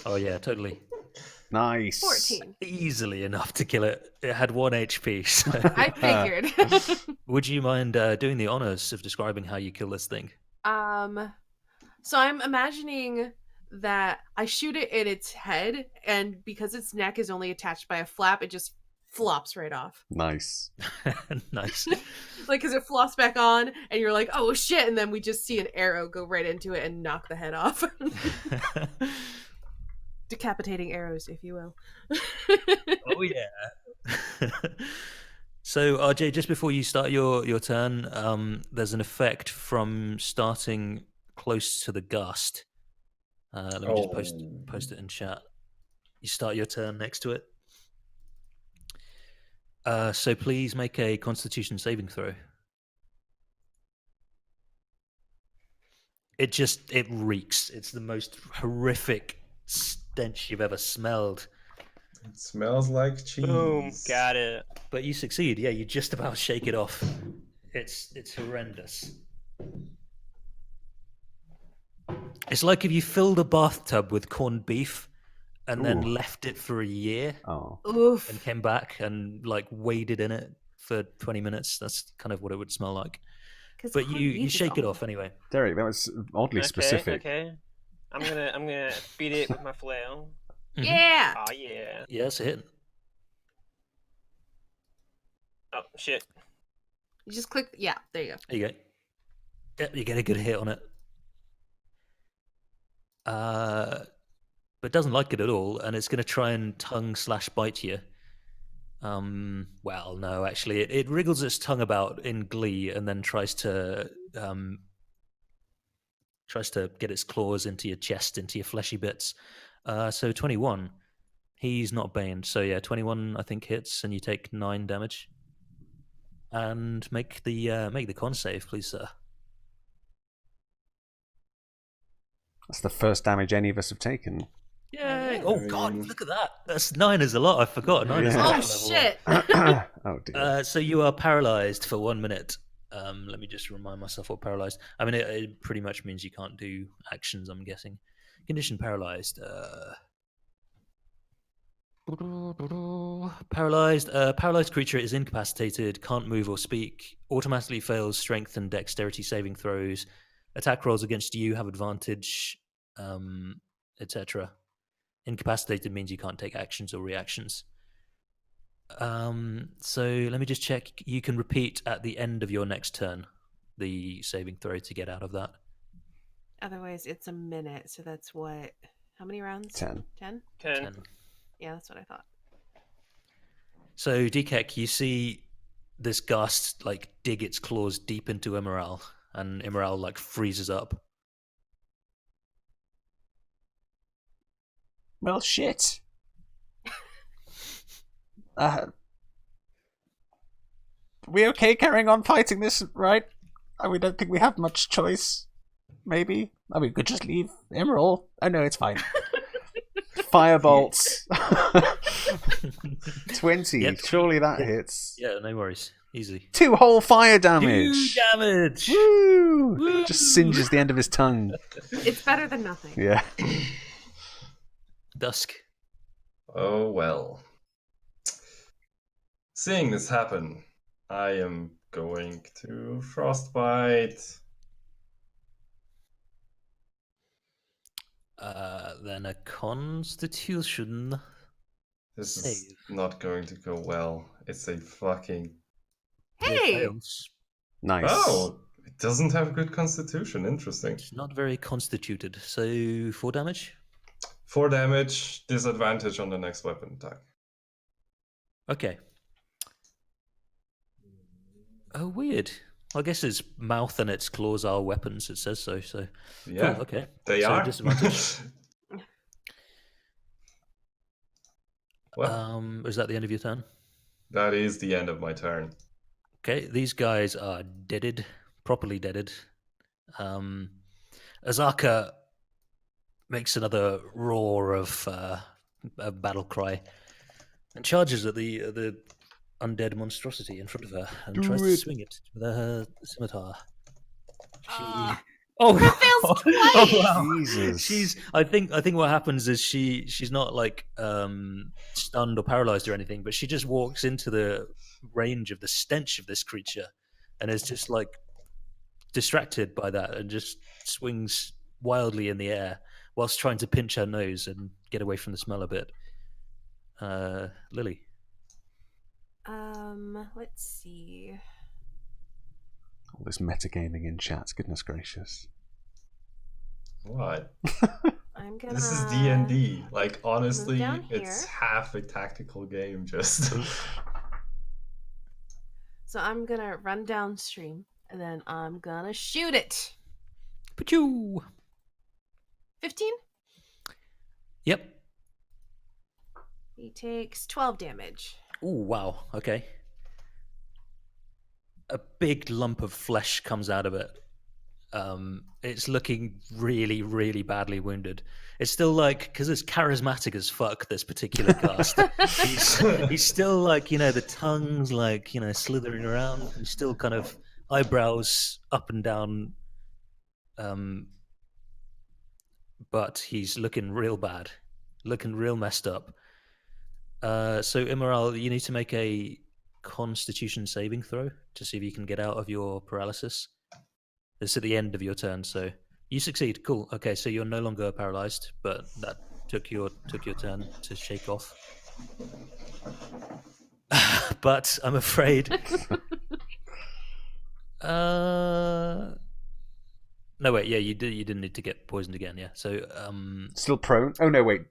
Oh yeah, totally. Nice. 14. Easily enough to kill it. It had 1 HP. So. I figured. Would you mind doing the honors of describing how you kill this thing? So I'm imagining that I shoot it in its head, and because its neck is only attached by a flap, it just flops right off. Nice. Nice. Like, because it flops back on, and you're like, oh shit, and then we just see an arrow go right into it and knock the head off. Decapitating arrows, if you will. Oh yeah. So RJ, just before you start your turn, there's an effect from starting close to the gust. Let me just post it in chat. You start your turn next to it. So please make a Constitution saving throw. It reeks. It's the most horrific stench you've ever smelled. It smells like cheese. Boom, got it. But you succeed. Yeah, you just about shake it off. It's horrendous. It's like if you filled a bathtub with corned beef and then Ooh. left it for a year Oh. Oof. and came back and like waded in it for 20 minutes. That's kind of what it would smell like. 'Cause But corned you beef is shake it awful. off anyway. Derek, that was oddly specific. Okay. I'm gonna beat it with my flail. Mhm. Yeah. Oh yeah. Yeah, that's a hit. Oh shit. You just click. Yeah, there you go. There you go. Yep, you get a good hit on it. But doesn't like it at all, and it's going to try and tongue/bite you. Well, no, actually, it wriggles its tongue about in glee, and then tries to get its claws into your chest, into your fleshy bits. So 21, he's not baned. So yeah, 21 I think hits, and you take 9 damage. And make the con save, please, sir. That's the first damage any of us have taken. Yay! I Oh god, mean- look at that. That's 9 is a lot. I forgot. 9 is a Yeah. Oh lot. Level one. shit. Oh dear. So you are paralyzed for 1 minute. Let me just remind myself what paralyzed. I mean, it pretty much means you can't do actions, I'm guessing. Condition paralyzed. Paralyzed. Paralyzed creature is incapacitated, can't move or speak, automatically fails strength and dexterity saving throws. Attack rolls against you have advantage, etc. Incapacitated means you can't take actions or reactions. So let me just check. You can repeat at the end of your next turn the saving throw to get out of that. Otherwise, it's a minute. So that's what? How many rounds? 10. 10? 10. Yeah, that's what I thought. So Dekek, you see this ghast like dig its claws deep into Emerald, and Emerald like freezes up. Well, shit. We okay carrying on fighting this, right? We don't think we have much choice. Maybe. I mean, we could just leave Emerald. Oh no, it's fine. Firebolts. 20. Yep. Surely that Yep. hits. Yeah, no worries. Easy. 2 whole fire damage. 2 damage. Woo! Woo! Just singes the end of his tongue. It's better than nothing. Yeah. Dusk. Oh well. Seeing this happen, I am going to frostbite. Then a Constitution. This is Save. not going to go well. It's a fucking. It Hey! fails. Nice. Oh, it doesn't have good constitution. Interesting. It's not very constituted. So 4 damage. 4 damage, disadvantage on the next weapon attack. Okay. Oh, weird. I guess its mouth and its claws are weapons. It says so. So Yeah, cool, okay. they So are. disadvantage. Well, Is that the end of your turn? that is the end of my turn. Okay, these guys are deaded, properly deaded. Azaka makes another roar of a battle cry and charges at the undead monstrosity in front of her and Do tries to it. swing it with her scimitar. Ah. Oh, That fails oh wow! Jesus. She's. I think what happens is she's not like stunned or paralyzed or anything, but she just walks into the range of the stench of this creature, and is just like distracted by that, and just swings wildly in the air whilst trying to pinch her nose and get away from the smell a bit. Lily. Let's see. All this metagaming in chat. Goodness gracious. What? I'm gonna. This is D&D. Like, honestly, down it's here. half a tactical game, just. So I'm gonna run downstream, and then I'm gonna shoot it. Pachoo! 15. Yep. He takes 12 damage. Oh wow. Okay. A big lump of flesh comes out of it. It's looking really, really badly wounded. It's still like, because it's charismatic as fuck, this particular cast. he's still like, the tongue's like, slithering around. He's still kind of eyebrows up and down, but he's looking real bad, looking real messed up. So Immoral, you need to make a Constitution saving throw to see if you can get out of your paralysis. It's at the end of your turn, so you succeed. Cool. Okay, so you're no longer paralyzed, but that took your turn to shake off. But I'm afraid. No, wait. Yeah, you did. You didn't need to get poisoned again. Yeah. So Still prone? Oh no, wait.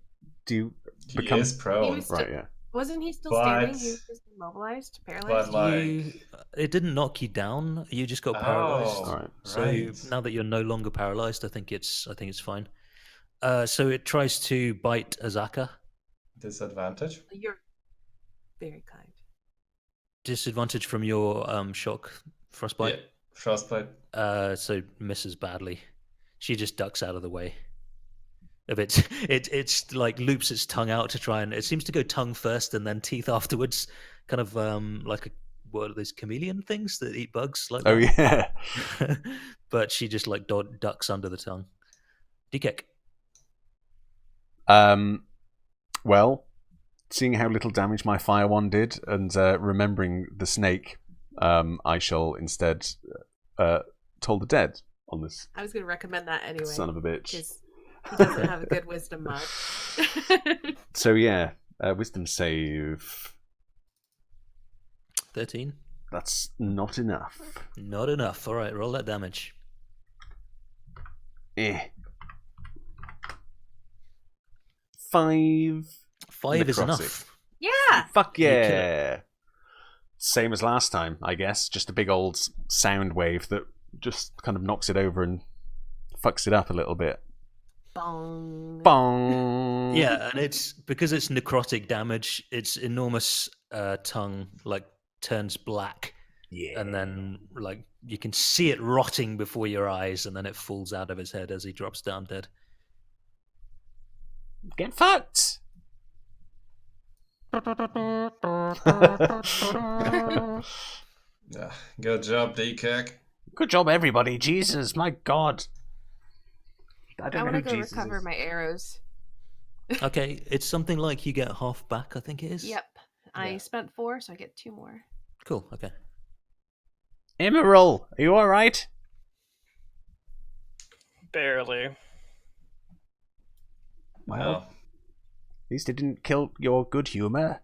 Do you He become is prone. right? Yeah. Wasn't he still But- standing? He was just immobilized, paralyzed. it didn't knock you down. You just got paralyzed. Oh, Right. So right. now that you're no longer paralyzed, I think it's fine. So it tries to bite Azaka. Disadvantage? You're very kind. Disadvantage from your shock frostbite. Yeah, frostbite. So misses badly. She just ducks out of the way. It's like loops its tongue out to try and it seems to go tongue first and then teeth afterwards, kind of like what are those chameleon things that eat bugs like Oh that? yeah. But she just like ducks under the tongue. DK. Well, seeing how little damage my fire one did, and remembering the snake, I shall instead toll the dead on this I was going to recommend that anyway. son of a bitch. Because he doesn't have a good wisdom mod. So yeah, wisdom save. 13. That's not enough. Not enough. All right, roll that damage. Eh. 5. 5 is Necrotic. enough. Yeah. Fuck You kill yeah. Same as last time, I guess. Just a big old sound wave that just kind of knocks it over and fucks it up a little bit. Bong. Bong. Yeah, and it's because it's necrotic damage. Its enormous tongue like turns black, Yeah. and then like you can see it rotting before your eyes, and then it falls out of his head as he drops down dead. Get fucked. Yeah, good job, DKEK. Good job, everybody. Jesus, my God. I I don't want know to who go Jesus recover is. my arrows. Okay, it's something like you get half back. I think it is. Yep. I Yeah. spent 4, so I get 2 more. Cool. Okay. Emerald, are you alright? Barely. Well, at least it didn't kill your good humor.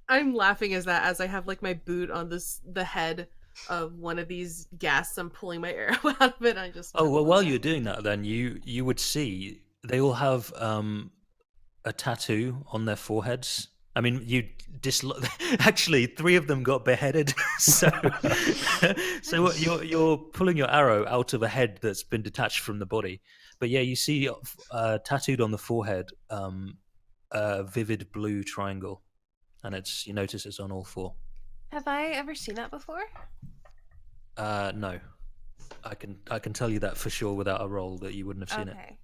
I'm laughing as I have like my boot on the head of one of these ghasts. I'm pulling my arrow out of it. I just Oh well, while you're doing that, then you would see they all have a tattoo on their foreheads. I mean, actually 3 of them got beheaded. So what, you're pulling your arrow out of a head that's been detached from the body. But yeah, you see tattooed on the forehead a vivid blue triangle, and you notice it's on all 4. Have I ever seen that before? No, I can tell you that for sure without a roll that you wouldn't have seen it. Okay.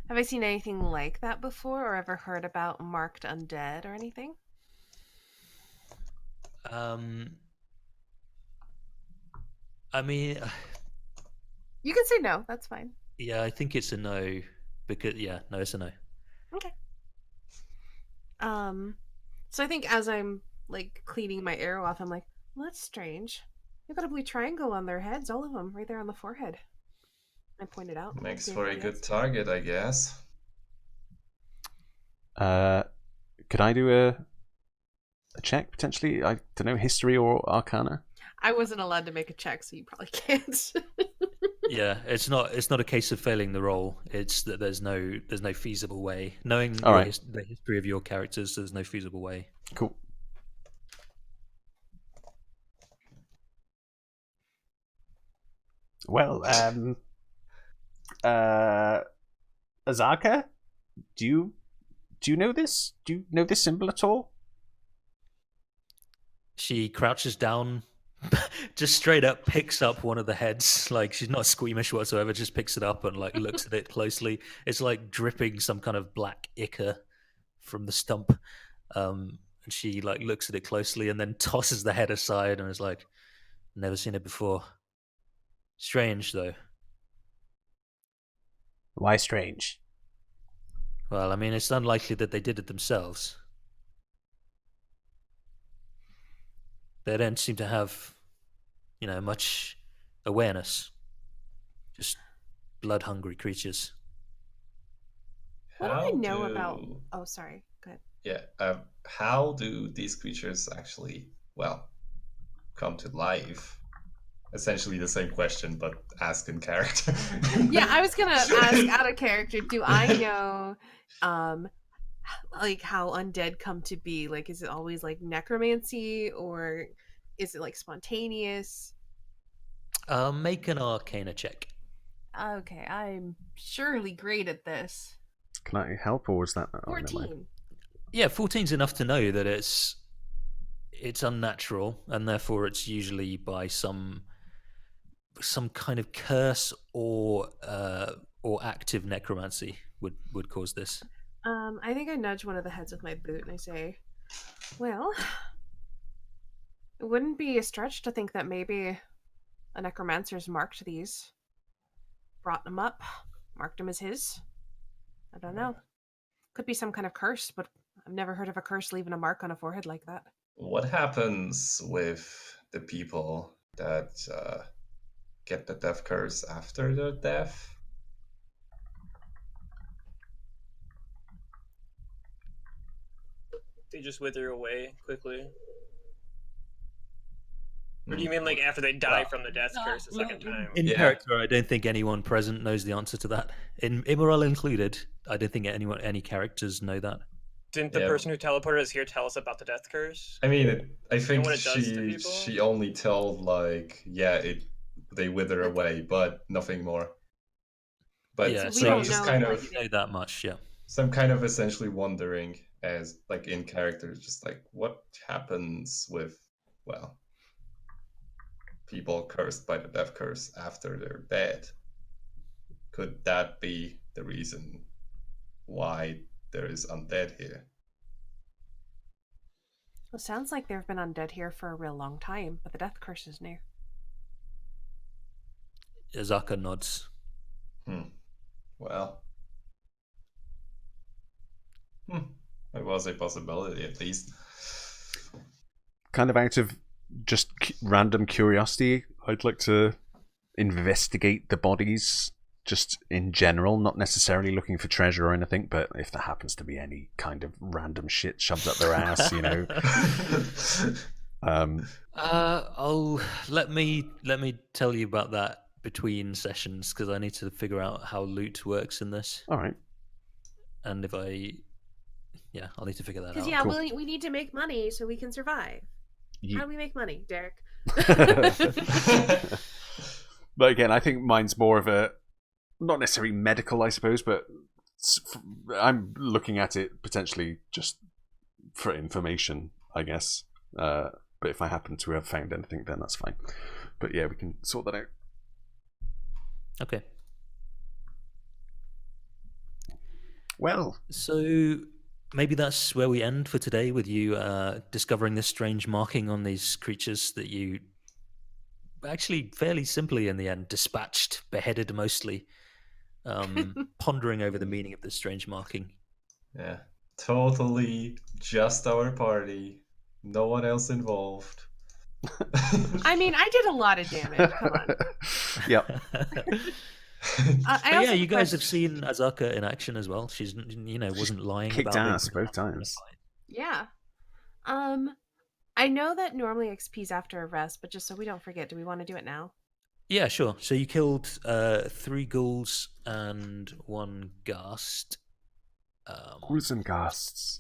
Have I seen anything like that before, or ever heard about marked undead or anything? I mean, You can say no. That's fine. yeah, I think it's a no because no, it's a no. Okay. So I think as I'm like cleaning my arrow off, I'm like, well, that's strange. They've got a blue triangle on their heads, all of them, right there on the forehead. I pointed out. Makes to for a everybody good else. target, I guess. Could I do a check potentially? I don't know, history or arcana. I wasn't allowed to make a check, so you probably can't. Yeah, it's not a case of failing the roll. It's that there's no feasible way. Knowing All right. the history of your characters, there's no feasible way. Cool. Well, Azaka, do you know this? Do you know this symbol at all? She crouches down, just straight up picks up one of the heads. Like she's not squeamish whatsoever. Just picks it up and like looks at it closely. It's like dripping some kind of black ichor from the stump. And she like looks at it closely and then tosses the head aside and is like, "Never seen it before. Strange, though. Why strange? Well, I mean, it's unlikely that they did it themselves. They don't seem to have, much awareness. Just blood-hungry creatures. What do I know about? Oh, sorry. Go ahead. Yeah. How do these creatures actually, well, come to life? Essentially the same question, but asked in character. Yeah, I was gonna ask out of character. Do I know, like how undead come to be? Like, is it always like necromancy, or is it like spontaneous? Make an Arcana check. Okay, I'm surely great at this. Can I help, or was that? Oh, never mind. 14. Yeah, 14's enough to know that it's unnatural, and therefore it's usually by some kind of curse or active necromancy would cause this. I think I nudge one of the heads with my boot and I say, well, it wouldn't be a stretch to think that maybe a necromancer's marked these, brought them up, marked them as his. I don't know. Could be some kind of curse, but I've never heard of a curse leaving a mark on a forehead like that. What happens with the people that get the death curse after their death? They just wither away quickly. Or do you mean like after they die from the death curse the second time? In Yeah. character, I don't think anyone present knows the answer to that. In Immoral included, I don't think any characters know that. Didn't the Yeah. person who teleported us here tell us about the death curse? I mean, I think what it does to people? she only told like, yeah, they wither away, but nothing more. But Yeah, So we so don't you just know, kind like- of, know that much, yeah. so I'm kind of essentially wondering, as like in character, just like what happens with, well, people cursed by the death curse after they're dead. Could that be the reason why there is undead here? Well, it sounds like there have been undead here for a real long time, but the death curse is new. Azaka nods. Well, it was a possibility at least. Kind of out of just random curiosity, I'd like to investigate the bodies just in general, not necessarily looking for treasure or anything, but if there happens to be any kind of random shit shoved up their ass, I'll let me tell you about that between sessions, because I need to figure out how loot works in this. All right. And I'll need to figure that Because out. yeah, Cool. we need to make money so we can survive. How do we make money, Derek? But again, I think mine's more of a, not necessarily medical, I suppose, but I'm looking at it potentially just for information, I guess. But if I happen to have found anything, then that's fine. But yeah, we can sort that out. Okay. Well, So maybe that's where we end for today, with you discovering this strange marking on these creatures that you actually fairly simply in the end dispatched, beheaded mostly, pondering over the meaning of this strange marking. Yeah, totally just our party. No one else involved. I mean, I did a lot of damage. Come on. Yep. I But also yeah, you guys question- have seen Azaka in action as well. She's wasn't lying kicked about ass being both times. Yeah. I know that normally XP's after a rest, but just so we don't forget, do we want to do it now? Yeah, sure. So you killed 3 ghouls and 1 ghast. Ghouls and ghasts.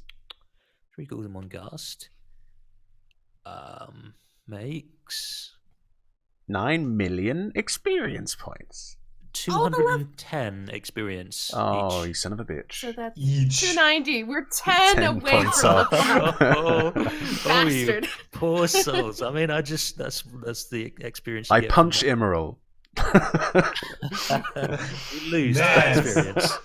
3 ghouls and 1 ghast. Makes 9 million experience points. 210 experience Oh, you each. son of a bitch. So that's Each. 290. We're 10 away points from off. the final. Oh, you Bastard. poor souls. I mean, that's the experience you I get from punch that. Emerald. You lose that Nice. experience.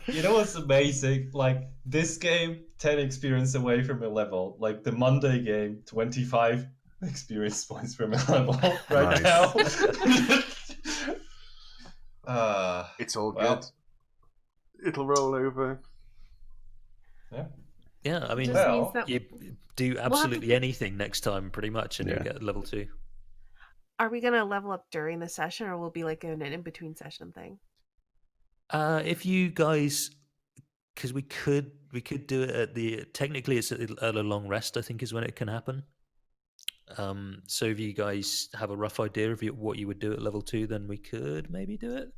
You know what's amazing? Like this game, 10 experience away from a level. Like the Monday game, 25 experience points per level right Nice. now. It's all well, good. It'll roll over. Yeah. Yeah, I mean, Just Well, means that you do to- absolutely anything next time, pretty much, and Yeah. you'll get level 2. are we gonna level up during the session, or will it be like an in-between session thing? If you guys, because we could do it at the, technically it's at a long rest, I think is when it can happen. So if you guys have a rough idea of what you would do at level 2, then we could maybe do it.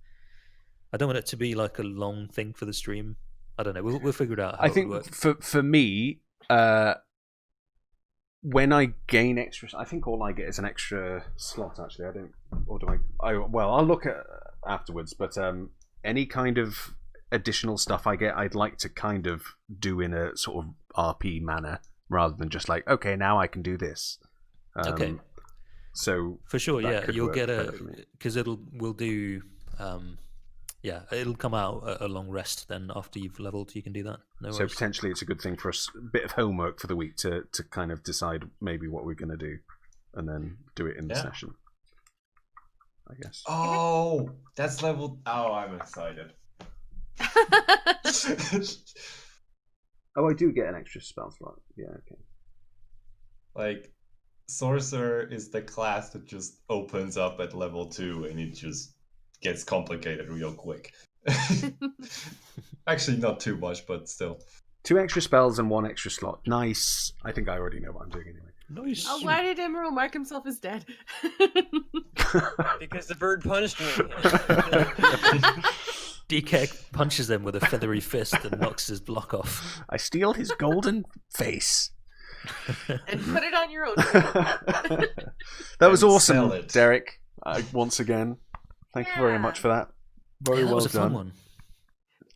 I don't want it to be like a long thing for the stream. I don't know. We'll figure it out how I it would think work. for me, when I gain extra, I think all I get is an extra slot. Actually, I don't, or do I? Well, I'll look at afterwards. But any kind of additional stuff I get, I'd like to kind of do in a sort of RP manner rather than just like, okay, now I can do this. Okay. So For sure, that yeah, could you'll work get better for me. because we'll do, yeah, it'll come out a long rest. Then after you've leveled, you can do that. No So worries. potentially it's a good thing for us, a bit of homework for the week to kind of decide maybe what we're going to do, and then do it in the session. I guess. Oh, that's level. Oh, I'm excited. Oh, I do get an extra spell slot. Yeah, okay. Like, Sorcerer is the class that just opens up at level 2 and it just gets complicated real quick. Actually, not too much, but still. 2 extra spells and 1 extra slot. Nice. I think I already know what I'm doing anyway. Nice. Oh, why did Emerald mark himself as dead? Because the bird punched me. DK punches them with a feathery fist and knocks his block off. I steal his golden face. And put it on your own. That was And awesome, sell it. Derek. Once again, thank you very Yeah. much for that. Very Yeah, that well was a done. fun one.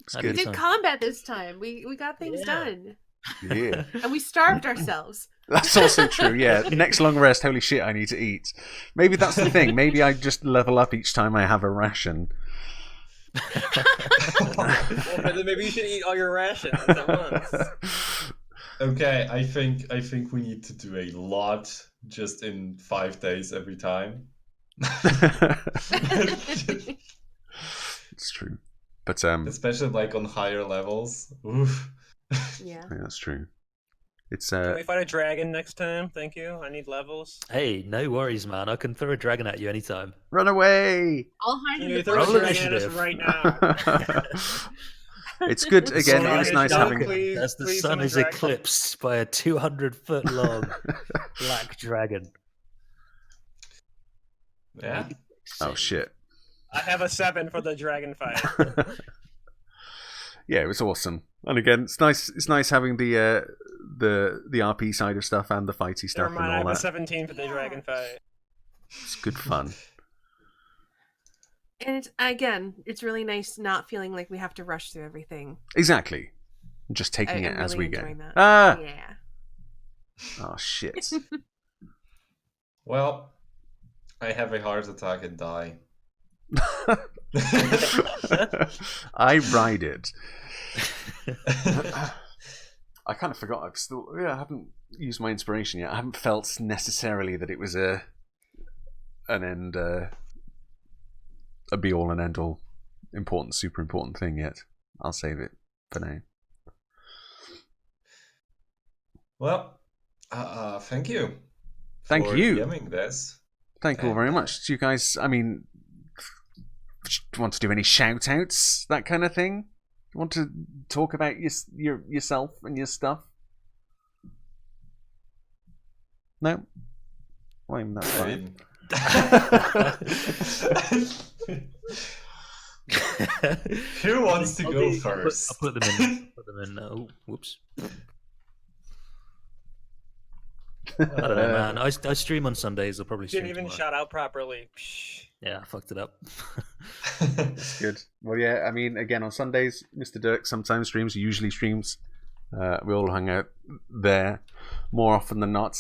It's I We good. did time. combat this time. We got things Yeah. done. Yeah, And we starved ourselves. that's also true. Yeah, next long rest. Holy shit, I need to eat. Maybe that's the thing. Maybe I just level up each time I have a ration. Well, but then maybe you should eat all your rations at once. Okay, I think we need to do a lot just in 5 days every time. It's true, but Especially like on higher levels. Oof. Yeah. yeah, that's true. It's Can we fight a dragon next time? Thank you. I need levels. Hey, no worries, man. I can throw a dragon at you anytime. run away. I'll hide in You the throw a Roll bushes. dragon at us initiative. right now. It's good again. Sorry, It's nice Doc, having. please. As the please sun summon is dragon. eclipsed by a 200-foot long black dragon. Yeah. Oh shit. I have a 7 for the dragon fight. Yeah, it was awesome. And again, it's nice. It's nice having the RP side of stuff and the fighty Never stuff mind, and I all have a that. 17 for the dragon fight. It's good fun. And it's really nice not feeling like we have to rush through everything. Exactly. Just taking it I'm as really we go. enjoying that. Ah. Yeah. Oh shit. Well, I have a heart attack and die. I ride it. I kind of forgot. I haven't used my inspiration yet. I haven't felt necessarily that it was an end, a be all and end all, important, super important thing yet. I'll save it for now. Well, thank you. Thank for you. DMing this. Thank you all very much. Do you guys? I mean, want to do any shout outs, that kind of thing? Want to talk about yourself and your stuff? No. Well, that's fine. Who wants to go I'll first? put them in. Put them in. Oh, whoops. I don't know, man. I stream on Sundays. I'll probably stream Didn't even tomorrow. shout out properly. Psh. Yeah, I fucked it up. That's good. Well, yeah, I mean, again, on Sundays, Mr. Dirk sometimes streams, usually streams. We all hang out there more often than not.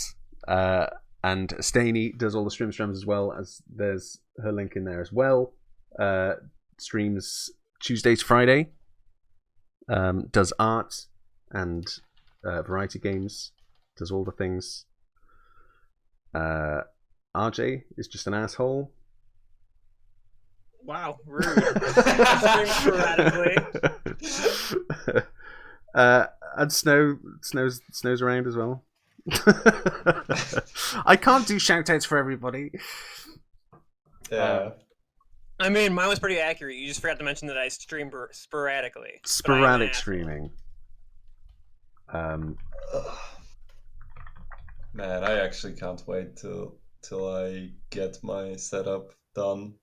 And Staney does all the streams as well, as there's her link in there as well. Streams Tuesday to Friday. Does art and variety games. Does all the things. RJ is just an asshole. Wow, rude. Stream sporadically. And Snow's around as well. I can't do shout-outs for everybody. Yeah. I mean, mine was pretty accurate. You just forgot to mention that I stream sporadically. Sporadic streaming. Man, I actually can't wait till I get my setup done.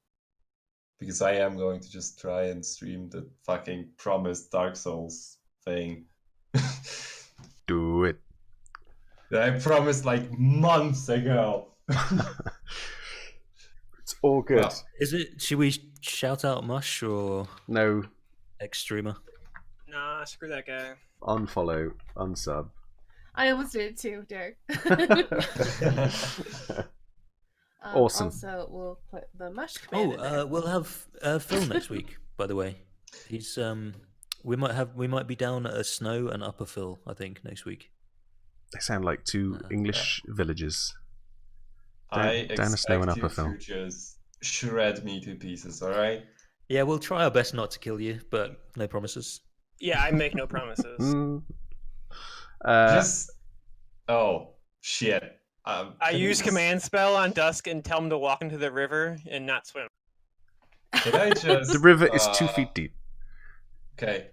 Because I am going to just try and stream the fucking promised Dark Souls thing. Do it. That I promised like months ago. It's all good. Well, Is it? Should we shout out Mush or No, Extremer? Nah, screw that guy. unfollow, unsub. I almost did it too, Derek. Awesome. Also, we'll put the mush Oh, command in there. we'll have Phil next week. By the way, he's we might be down at a Snow and Upper Phil, I think, next week. They sound like two English villages. I Down a Snow and expect you Upper Phil. to just shred me to pieces, alright? Yeah, we'll try our best not to kill you, but no promises. Yeah, I make no promises. Just... Oh, shit. I can use you- command spell on Dusk and tell him to walk into the river and not swim. Can I just... The river is 2 feet deep. Okay.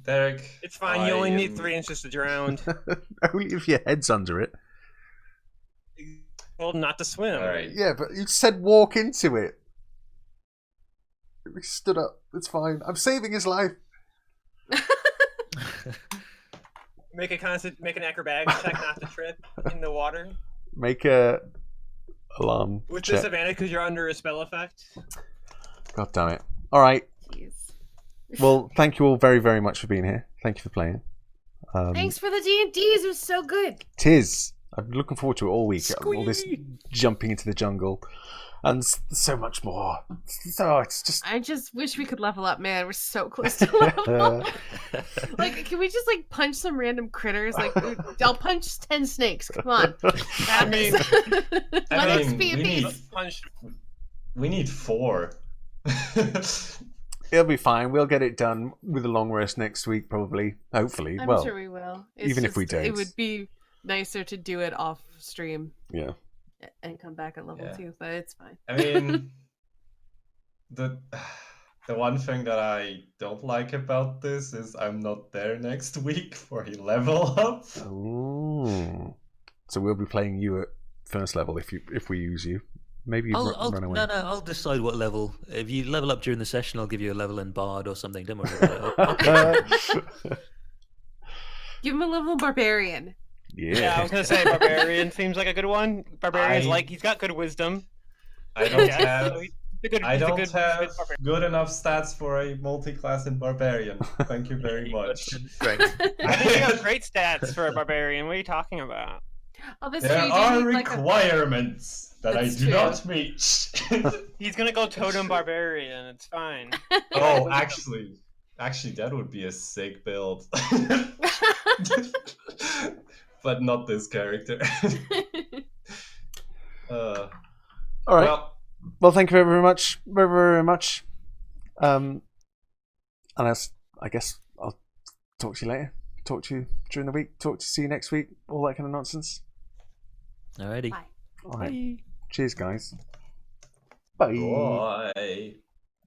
Derek... It's fine. You only I need am- 3 inches to drown. Only if your head's under it. Told not to swim. Alright. Yeah, but you said walk into it. He stood up. It's fine. I'm saving his life. Make an acrobatics check not to trip in the water. Make a alarm With check. disadvantage because you're under a spell effect. God damn it. All right. Jeez. Well, thank you all very, very much for being here. Thank you for playing. Thanks for the D&Ds. It was so good. Tis. I'm looking forward to it all week. All this Squee! jumping into the jungle. And so much more. So it's just... I just wish we could level up, man. We're so close to level. Like, can we just like punch some random critters? Like, I'll punch 10 snakes. Come on. I mean, Let mean, XP a we piece. need- Punch. We need 4. It'll be fine. We'll get it done with a long rest next week, probably. Hopefully. I'm well, sure we will. even if we just- It don't. would be nicer to do it off stream yeah. and come back at level Yeah. 2, but it's fine. I mean, the one thing that I don't like about this is I'm not there next week for a level up. Ooh. So we'll be playing you at first level if we use you. Maybe you run away. No, I'll decide what level. If you level up during the session, I'll give you a level in Bard or something. Don't worry about it. Give him a level barbarian. Yeah, I was gonna say barbarian seems like a good one. Barbarian's he's got good wisdom. I don't Yeah, have so he's a good I don't good have barbarian. good enough stats for a multi-class in barbarian. Thank you very much. Great. I think you have great stats for a barbarian. What are you talking about? Oh, this There you are do need, like, a- requirements that I That's do true. not meet. He's gonna go totem barbarian. It's fine. Oh, actually, that would be a sick build. But not this character. All right. Well, Well, thank you very, very much. Very, very much. And I guess I'll talk to you later. Talk to you during the week. See you next week. All that kind of nonsense. Alrighty. Bye. All right. Cheers, guys. Bye. bye.